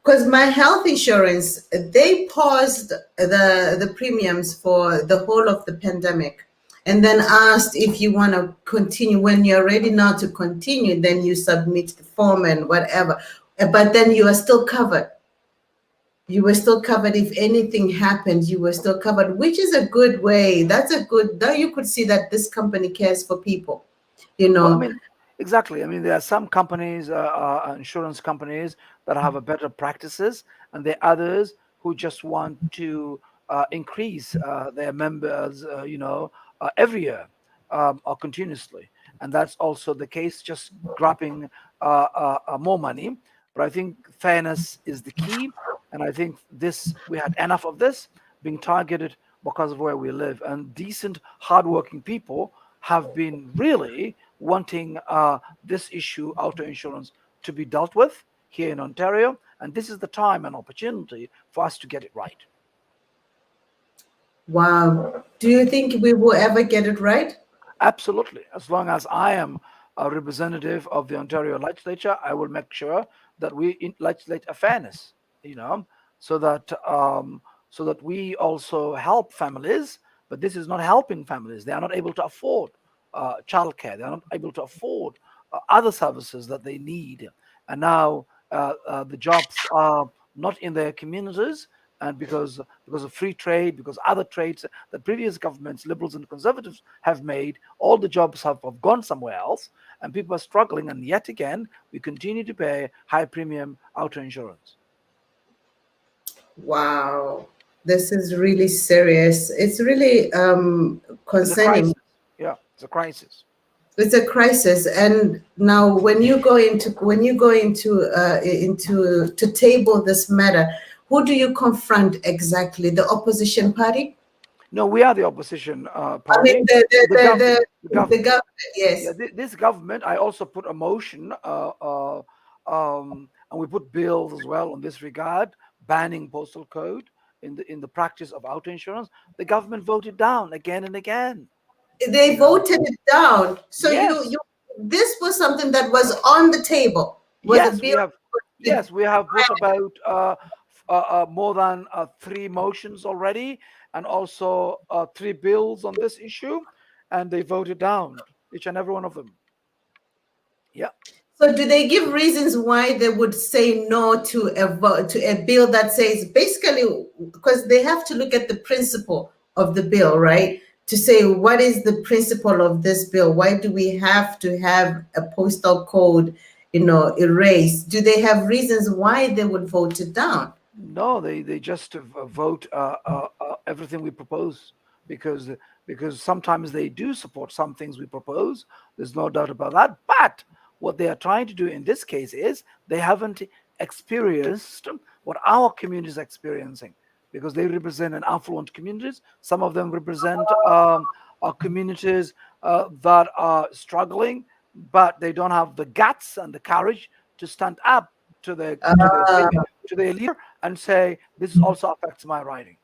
Because my health insurance, they paused the premiums for the whole of the pandemic, and then asked if you want to continue. When you're ready now to continue, then you submit the form and whatever. But then you are still covered. You were still covered if anything happened. You were still covered, which is a good way. That's a good. Now you could see that this company cares for people. You Well, I know. mean, exactly. I mean, there are some companies, insurance companies, that have a better practices, and there are others who just want to increase their members, every year or continuously, and that's also the case. Just grabbing more money, but I think fairness is the key, and I think this we had enough of this being targeted because of where we live, and decent, hardworking people have been really wanting this issue, auto insurance, to be dealt with here in Ontario. And this is the time and opportunity for us to get it right. Wow. Do you think we will ever get it right? Absolutely. As long as I am a representative of the Ontario legislature, I will make sure that we legislate a fairness, you know, so that we also help families. But this is not helping families. They are not able to afford childcare. They are not able to afford other services that they need. And now the jobs are not in their communities, and because of free trade, because other trades that previous governments, liberals and conservatives, have made, all the jobs have gone somewhere else, and people are struggling. And yet again, we continue to pay high premium auto insurance. Wow, this is really serious. It's really It's a concerning. crisis. Yeah, it's a crisis. It's a crisis. And now, when you go into to table this matter, who do you confront exactly? The opposition party? No, we are the opposition I mean, party. The the the government. government. Yeah, Yes. this government. I also put a motion, and we put bills as well on this regard, banning postal code in the practice of auto insurance. The government voted down again and again. They You know. voted it down. So Yes, this was something that was on the table. Was a yes, we bill. have. Yes, we have put about more than three motions already, and also three bills on this issue, and they voted down each and every one of them. Yeah. So do they give reasons why they would say no to to a bill that says basically, because they have to look at the principle of the bill, right? To say what is the principle of this bill? Why do we have to have a postal code, erased? Do they have reasons why they would vote it down? No, they just vote everything we propose, because sometimes they do support some things we propose. There's no doubt about that. But what they are trying to do in this case is they haven't experienced what our community is experiencing, because they represent an affluent communities. Some of them represent our communities that are struggling, but they don't have the guts and the courage to stand up to their to their leader and say, this also affects my riding.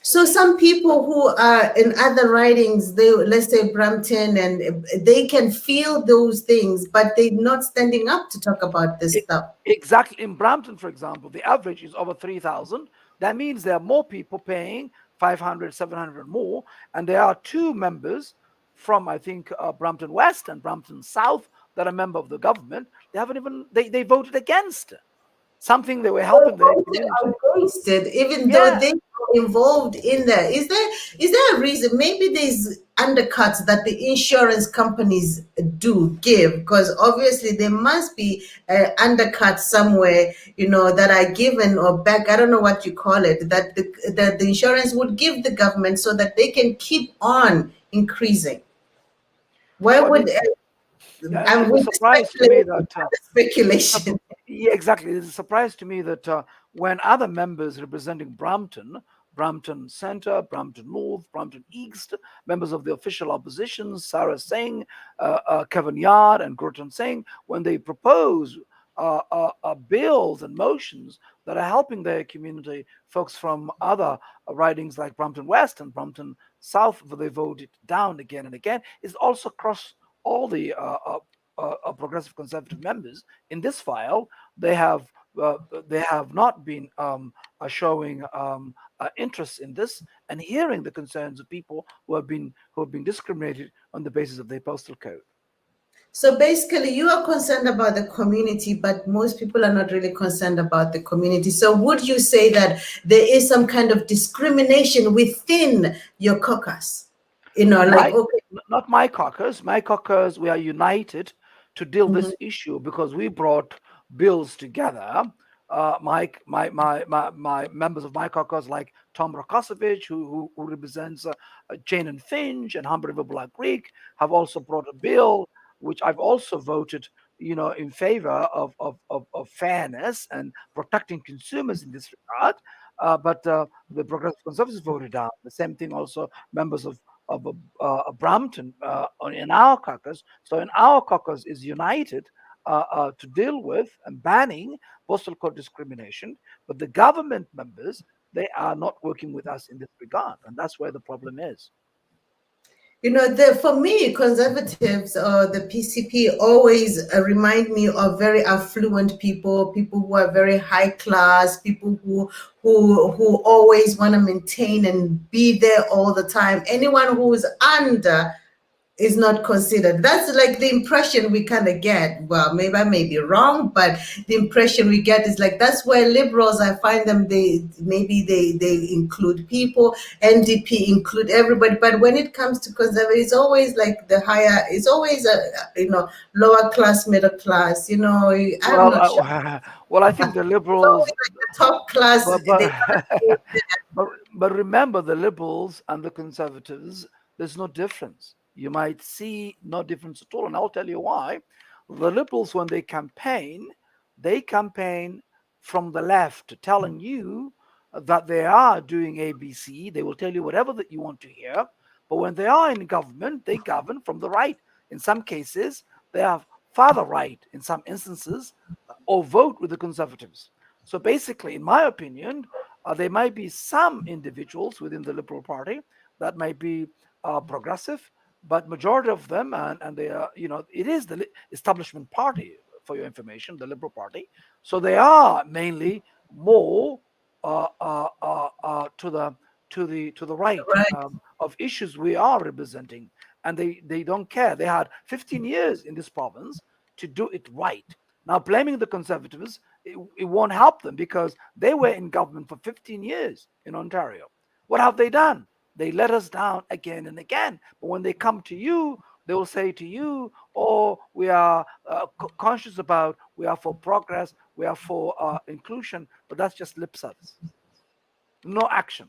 So some people who are in other writings, they, let's say Brampton, and they can feel those things, but they're not standing up to talk about this It, stuff. exactly. In Brampton, for example, the average is over 3,000. That means there are more people paying 500, 700 more. And there are two members from, I think, Brampton West and Brampton South that are member of the government. They haven't even, they voted against something they were They helping their voted community. against it, even though Yeah. they were involved in that. Is there a reason? Maybe there's undercuts that the insurance companies do give, because obviously there must be undercuts somewhere, that are given or back. I don't know what you call it. That the insurance would give the government so that they can keep on increasing. Why Well, would yeah, and it's a with surprise to me speculation, that it's a, speculation? yeah, exactly. It's a surprise to me that when other members representing Brampton, Brampton Centre, Brampton North, Brampton East, members of the official opposition, Sarah Singh, Kevin Yard, and Groton Singh, when they propose bills and motions that are helping their community, folks from other ridings like Brampton West and Brampton South, where they voted down again and again, is also across all the progressive conservative members in this file. They have uh, they have not been showing interest in this and hearing the concerns of people who have been discriminated on the basis of their postal code. So basically, you are concerned about the community, but most people are not really concerned about the community. So would you say that there is some kind of discrimination within your caucus? Like, My okay. Not my caucus. My caucus, we are united to deal Mhm. this issue because we brought bills together. My members of my caucus, like Tom Rakosovich, who represents Jane and Finch and Humber River Black Creek, have also brought a bill which I've also voted, in favor of fairness and protecting consumers in this regard. But the Progressive Conservatives voted down. The same thing also members of Brampton in our caucus. So in our caucus is united to deal with and banning postal code discrimination, but the government members, they are not working with us in this regard, and that's where the problem is. For me, conservatives or the PCP always remind me of very affluent people, people who are very high class, people who always want to maintain and be there all the time. Anyone who is under is not considered. That's like the impression we kind of get. Well, maybe I may be wrong, but the impression we get is like that's where liberals, I find them, they maybe they include people, NDP include everybody, but when it comes to conservative, it's always like the higher, it's always a, lower class, middle class. I'm Well, not sure. well, I think the It's always liberals, like the top class. but They but want to be but but remember, the liberals and the conservatives, there's no difference. You might see no difference at all, and I'll tell you why. The liberals, when they campaign from the left, telling you that they are doing ABC. They will tell you whatever that you want to hear. But when they are in government, they govern from the right. In some cases, they are farther right. In some instances, or vote with the conservatives. So basically, in my opinion, there might be some individuals within the Liberal Party that might be progressive, but majority of them, and they are, it is the establishment party, for your information, the Liberal Party. So they are mainly more to the right right. of issues we are representing, and they don't care. They had 15 years in this province to do it right. Now, blaming the conservatives, it won't help them because they were in government for 15 years in Ontario. What have they done? They let us down again and again. But when they come to you, they will say to you, "Oh, we are conscious about, we are for progress, we are for inclusion," but that's just lip service, no action.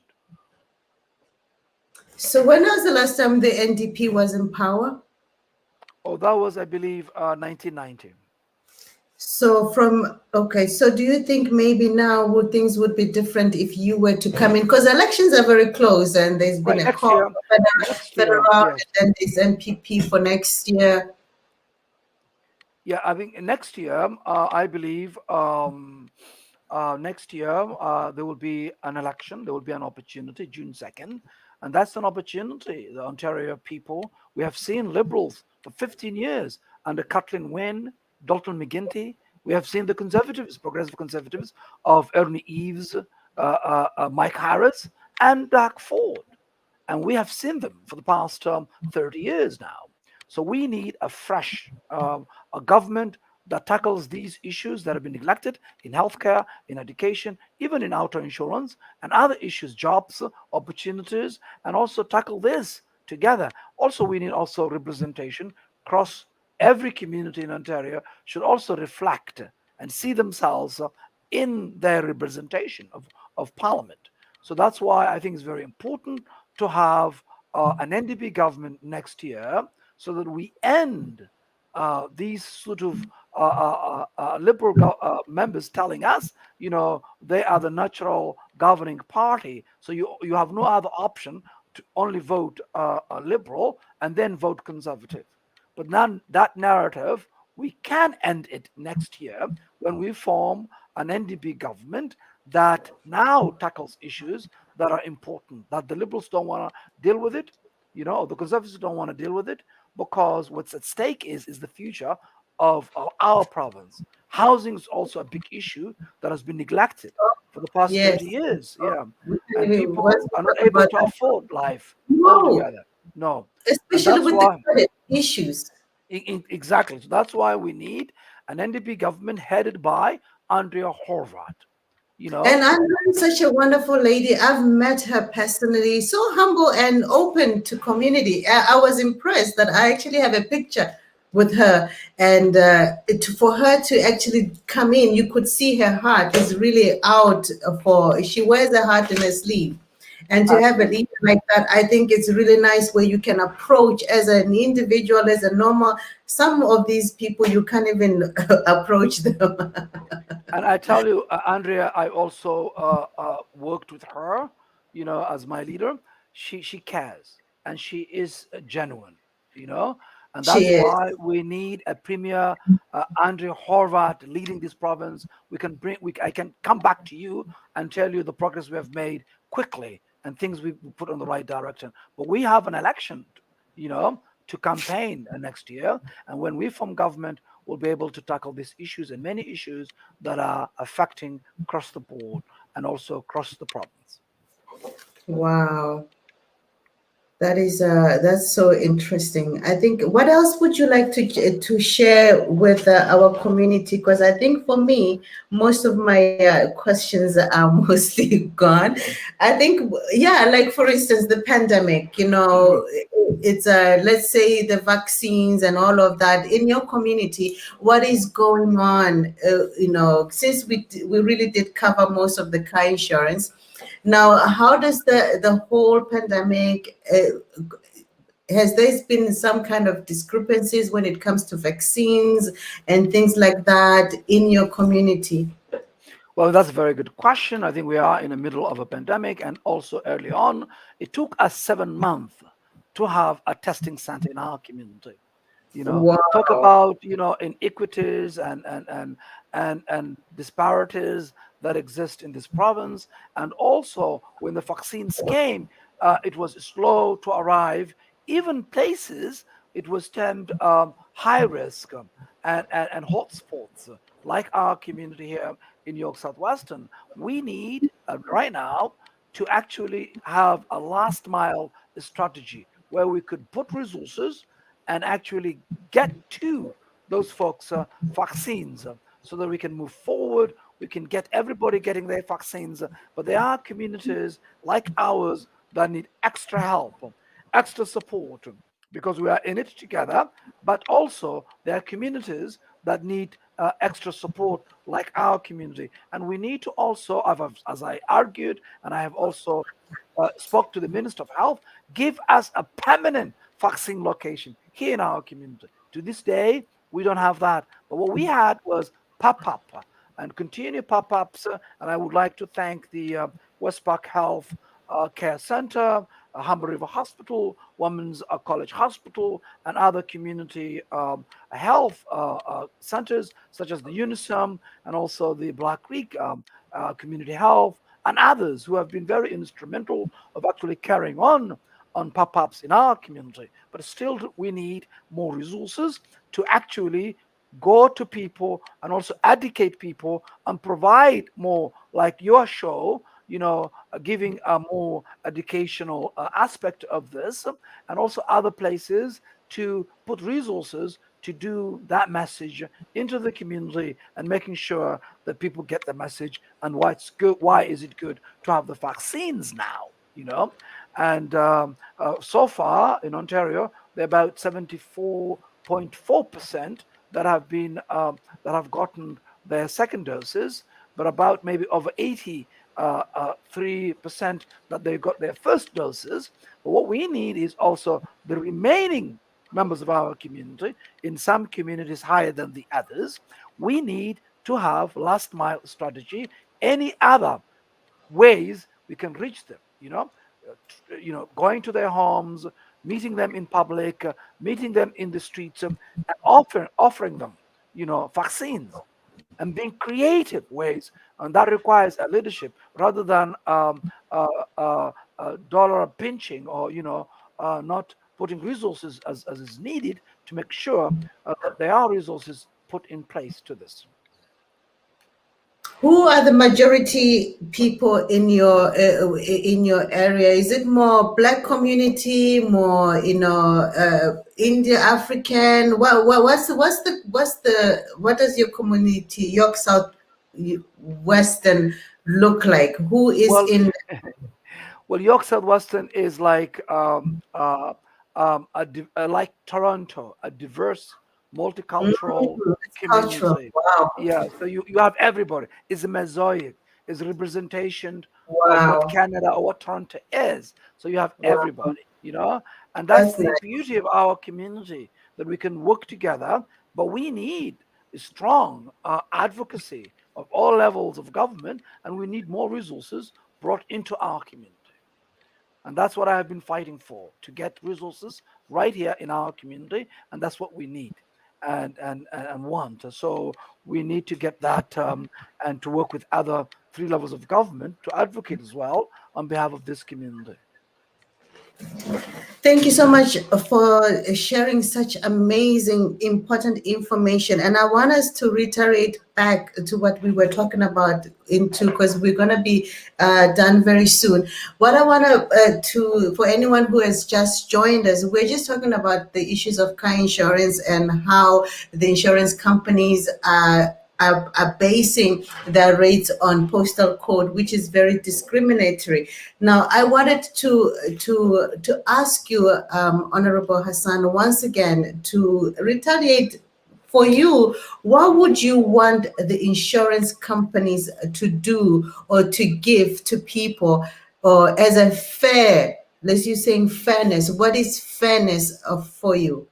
So when was the last time the NDP was in power? Oh, that was, I believe, 1990. So okay, so do you think maybe now would things would be different if you were to come in? Because elections are very close and there's been Right, a next call year, for next year, federal yes. and then there's MPP for next year. Yeah, I think next year, I believe next year there will be an election, there will be an opportunity, June 2nd, and that's an opportunity. The Ontario people, we have seen Liberals for 15 years under Kathleen Wynne, Dalton McGuinty. We have seen the Conservatives, Progressive Conservatives of Ernie Eves, Mike Harris, and Doug Ford, and we have seen them for the past 30 years now. So we need a government that tackles these issues that have been neglected in healthcare, in education, even in auto insurance and other issues, jobs, opportunities, and also tackle this together. Also, we need also representation across every community in Ontario should also reflect and see themselves in their representation of Parliament. So that's why I think it's very important to have an NDP government next year so that we end these sort of liberal members telling us, they are the natural governing party. So you have no other option to only vote liberal and then vote conservative. But now that narrative, we can end it next year when we form an NDP government that now tackles issues that are important, that the liberals don't want to deal with it, the conservatives don't want to deal with it, because what's at stake is the future of our province. Housing is also a big issue that has been neglected for the past Yes. 30 years. Yeah. We can't And even people what's are not talk able about to that. afford life No, altogether. No. And especially that's with the why, credit issues. exactly. So that's why we need an NDP government headed by Andrea Horvat. You And know, Anne such a wonderful lady. I've met her personally, so humble and open to community. I was impressed that I actually have a picture with her. And for her to actually come in, you could see her heart is really out she wears her heart in her sleeve. And to have a absolutely. leader like that, I think it's really nice where you can approach as an individual, as a normal. Some of these people, you can't even approach them. And I tell you, Andrea, I also worked with her, as my leader. She cares and she is genuine, you know, and She that's is. why we need a premier, Andrea Horvat, leading this province. I can come back to you and tell you the progress we have made quickly and things we put on the right direction. But we have an election, you know, to campaign next year, and when we form government, we'll be able to tackle these issues and many issues that are affecting across the board and also across the province. Wow. That's so interesting. I think what else would you like to share with our community? Because I think for me, most of my questions are mostly gone. I think yeah, like for instance, the pandemic. Mhm. It's let's say the vaccines and all of that in your community. What is going on? Since we really did cover most of the car insurance. Now, how does the whole pandemic has there been some kind of discrepancies when it comes to vaccines and things like that in your community? Well, that's a very good question. I think we are in the middle of a pandemic, and also early on, it took us 7 months to have a testing center in our community. Talk Wow. about inequities and disparities that exist in this province, and also when the vaccines came, it was slow to arrive. Even places it was termed high risk, and hotspots, like our community here in York South-Weston. We need right now to actually have a last mile strategy where we could put resources and actually get to those folks vaccines, so that we can move forward. We can get everybody getting their vaccines. But there are communities like ours that need extra help, extra support, because we are in it together. But also, there are communities that need extra support, like our community. And we need to also, as I argued, and I have also spoke to the Minister of Health, give us a permanent vaccine location here in our community. To this day, we don't have that. But what we had was pop up and continue pop ups. And I would like to thank the West Park Health Care Center, Humber River Hospital, Women's College Hospital, and other community health centers such as the Unisum and also the Black Creek Community Health, and others who have been very instrumental of actually carrying on pop-ups in our community. But still, we need more resources to actually go to people and also educate people and provide more, like your show, giving a more educational aspect of this, and also other places to put resources to do that message into the community, and making sure that people get the message and why it's good, why is it good to have the vaccines now, and so far in Ontario, there are about 74.4% that have been that have gotten their second doses, but about maybe over 83% that they got their first doses. But what we need is also the remaining members of our community, in some communities higher than the others. We need to have last mile strategy, any other ways we can reach them, going to their homes, meeting them in public, meeting them in the streets, and offering them vaccines, and being creative ways. And that requires a leadership rather than uh, dollar pinching, or not putting resources as is needed, to make sure that there are resources put in place to this. Who are the majority people in your area? Is it more Black community, more India African? What does your community, York South Western, look like? Who is Well, in? well, York South-Weston is like like Toronto, a diverse, multicultural It's cultural. community. Wow, Yeah, so you have everybody. It's a mosaic. It's a representation of what wow, Canada or what Toronto is. So you have wow. everybody, and that's That's the nice. beauty of our community, that we can work together. But we need strong advocacy of all levels of government, and we need more resources brought into our community. And that's what I have been fighting for, to get resources right here in our community. And that's what we need and want. So we need to get that, and to work with other three levels of government to advocate as well on behalf of this community. Thank you so much for sharing such amazing, important information. And I want us to reiterate back to what we were talking about into because we're going to be done very soon. What I want to for anyone who has just joined us, we're just talking about the issues of car insurance and how the insurance companies are basing their rates on postal code, which is very discriminatory. Now, I wanted to ask you, Honorable Hassan, once again to retaliate for you. What would you want the insurance companies to do or to give to people, or as a fair? Let's use saying fairness. What is fairness for you?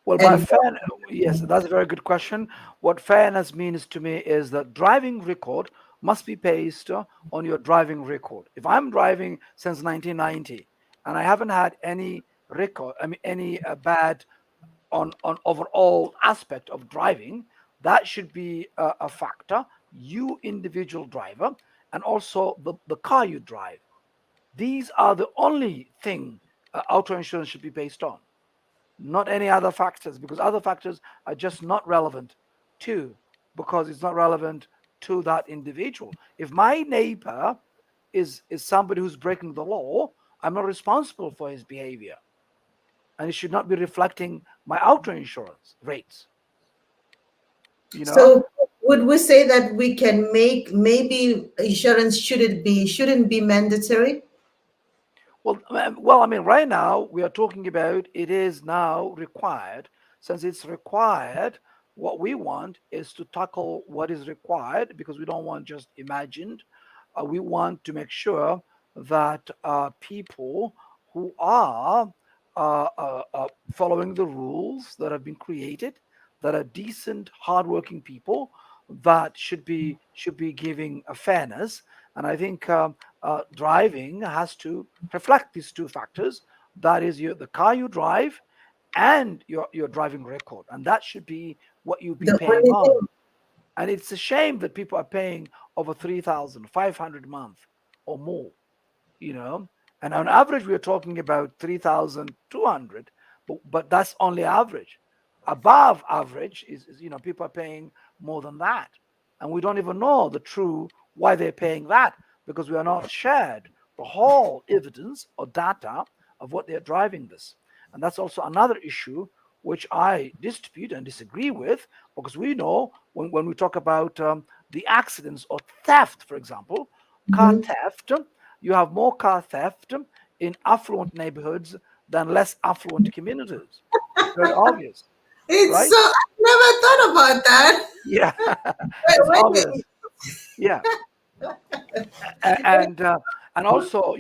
Well, by And fair, yes, that's a very good question. What fairness means to me is that driving record must be based on your driving record. If I'm driving since 1990 and I haven't had any record, I mean, any bad on overall aspect of driving, that should be a factor. You individual driver, and also the car you drive. These are the only thing auto insurance should be based on, not any other factors, because other factors are just not relevant to, because it's not relevant to that individual. If my neighbor is somebody who's breaking the law, I'm not responsible for his behavior, and it should not be reflecting my auto insurance rates. You know, so, would we say that we can make maybe insurance shouldn't be mandatory? well, I mean, right now we are talking about it is now required. Since it's required, what we want is to tackle what is required because we don't want just imagined. We want to make sure that people who are following the rules that have been created, that are decent, hardworking people, that should be giving a fairness. And I think driving has to reflect these two factors. That is the car you drive and your driving record, and that should be what you'll be The paying only thing. on. And it's a shame that people are paying over 3,500 a month or more, you know. And on average, we are talking about 3,200, but that's only average. Above average is people are paying more than that. And we don't even know the true why they're paying that because we are not shared the whole evidence or data of what they're driving this. And that's also another issue which I dispute and disagree with because we know when we talk about the accidents or theft, for example, car Mhm. theft, you have more car theft in affluent neighborhoods than less affluent communities. It's very obvious, It's right? so I never thought about that. Yeah, it's Wait, obvious. Yeah, and and also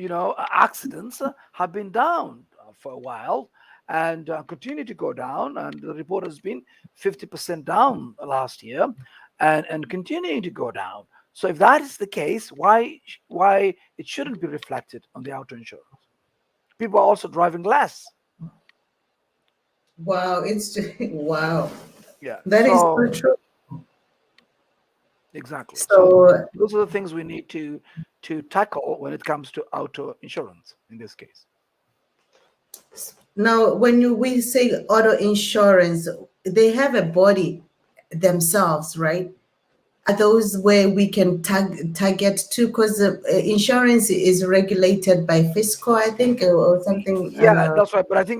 accidents have been down for a while and continue to go down. And the report has been 50% down last year, and continuing to go down. So if that is the case, why it shouldn't be reflected on the auto insurance? People are also driving less. wow, it's just, wow. Yeah. That is so So true. exactly. So So those are the things we need to tackle when it comes to auto insurance in this case. now, when we say auto insurance, they have a body themselves, right? Are those where we can target to? Because insurance is regulated by fiscal, I think, or something. Yeah, that's right. But I think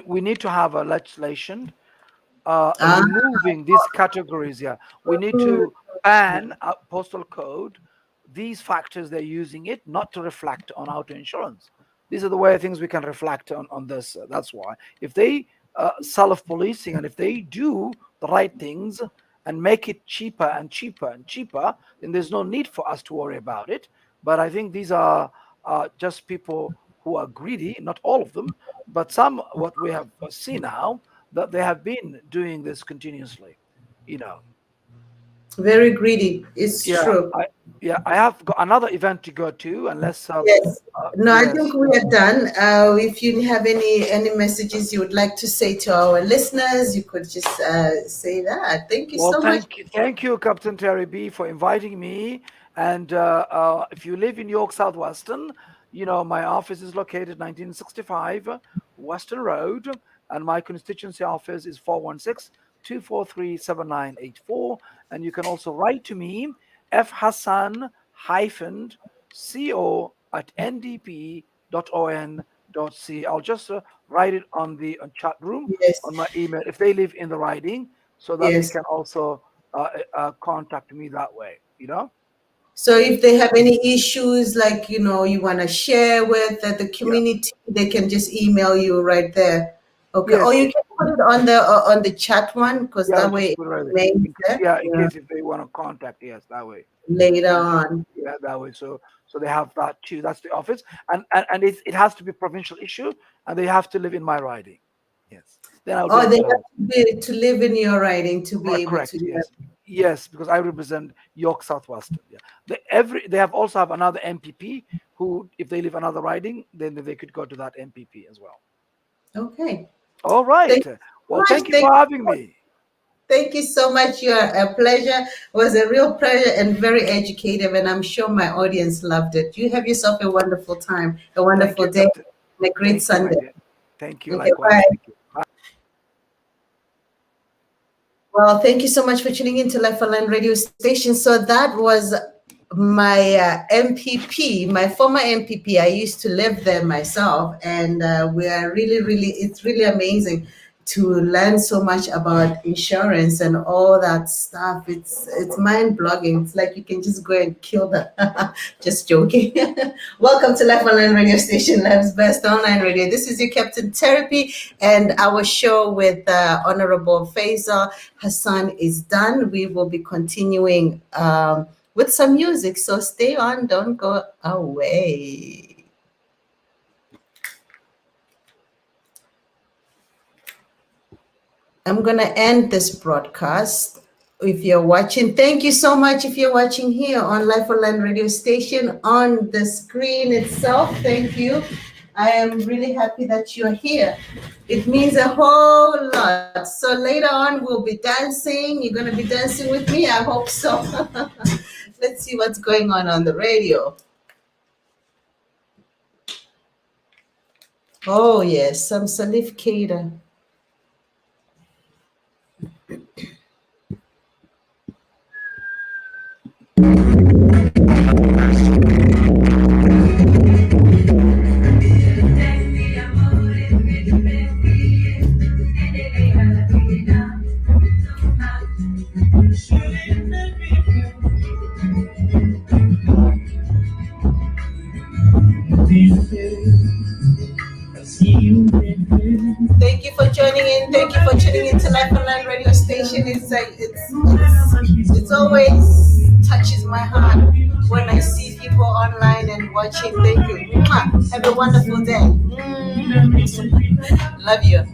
we need to have a legislation Ah, removing these categories. Yeah, we need to ban postal code. These factors they're using it not to reflect on auto insurance. These are the way things we can reflect on this. That's why if they self policing and if they do the right things and make it cheaper and cheaper and cheaper, then there's no need for us to worry about it. But I think these are just people who are greedy. Not all of them, but some. What we have seen now that they have been doing this continuously. You know, very greedy. It's yeah, true. I have got another event to go to, unless Yes. No, I think yes. we are done. If you have any messages you would like to say to our listeners, you could just say that. Thank you Well, so much. thank you, Captain Terry B, for inviting me. And if you live in York South-Weston, My office is located 1965 Western Road, and my constituency office is 416-243-7984. And you can also write to me, fhassan hyphen co at ndp.on.c. I'll just write it on the chat room Yes. on my email if they live in the riding, so that they Yes. can also contact me that way. So if they have any issues, like, you want to share with the Yeah. community, they can just email you right there. Okay. Or Yes. you can put it on the chat one, because Yeah, I'll that just way it put it right there. remains there. Yeah, in Yeah. case if they want to contact, yes, that way. Later And on. yeah, that way. So they have that too. That's the office, and it has to be provincial issue, and they have to live in my riding. Yes, then I'll be Or able they to have help. to live in your writing to be Right, able to correct. do that. Yes, yes, because I represent York South-Weston. Yeah, they have also have another MPP who, if they live another riding, then they could go to that MPP as well. Okay. All Thank right. you so Well, much. thank you for having me. Thank you so much. You're a pleasure. It was a real pleasure and very educative, and I'm sure my audience loved it. You have yourself a wonderful time, a Thank wonderful you, day, Captain. and a great Thank you, my Sunday. dear. Thank you. Okay, Likewise. bye. Thank you. Bye. Well, thank you so much for tuning into Life Online Radio Station. So that was my MPP, my former MPP. I used to live there myself, and we are really, really, it's really amazing to learn so much about insurance and all that stuff. It's mind blogging. It's like you can just go and kill them. Just joking. Welcome to Life Online Radio Station, Life's Best Online Radio. This is your Captain Teri P, and our show with Honorable Faisal Hassan is done. We will be continuing with some music, so stay on, don't go away. I'm going to end this broadcast. If you're watching, thank you so much. If you're watching here on Life Online Radio Station on the screen itself, thank you. I am really happy that you're here. It means a whole lot. So later on, we'll be dancing. You're going to be dancing with me. I hope so. Let's see what's going on the radio. Oh, yes, some Salif Keita. Thank you for joining in. Thank you for tuning in to Life Online Radio Station. It's always touches my heart when I see people online and watching. Thank you. Mwah. Have a wonderful day. Love you.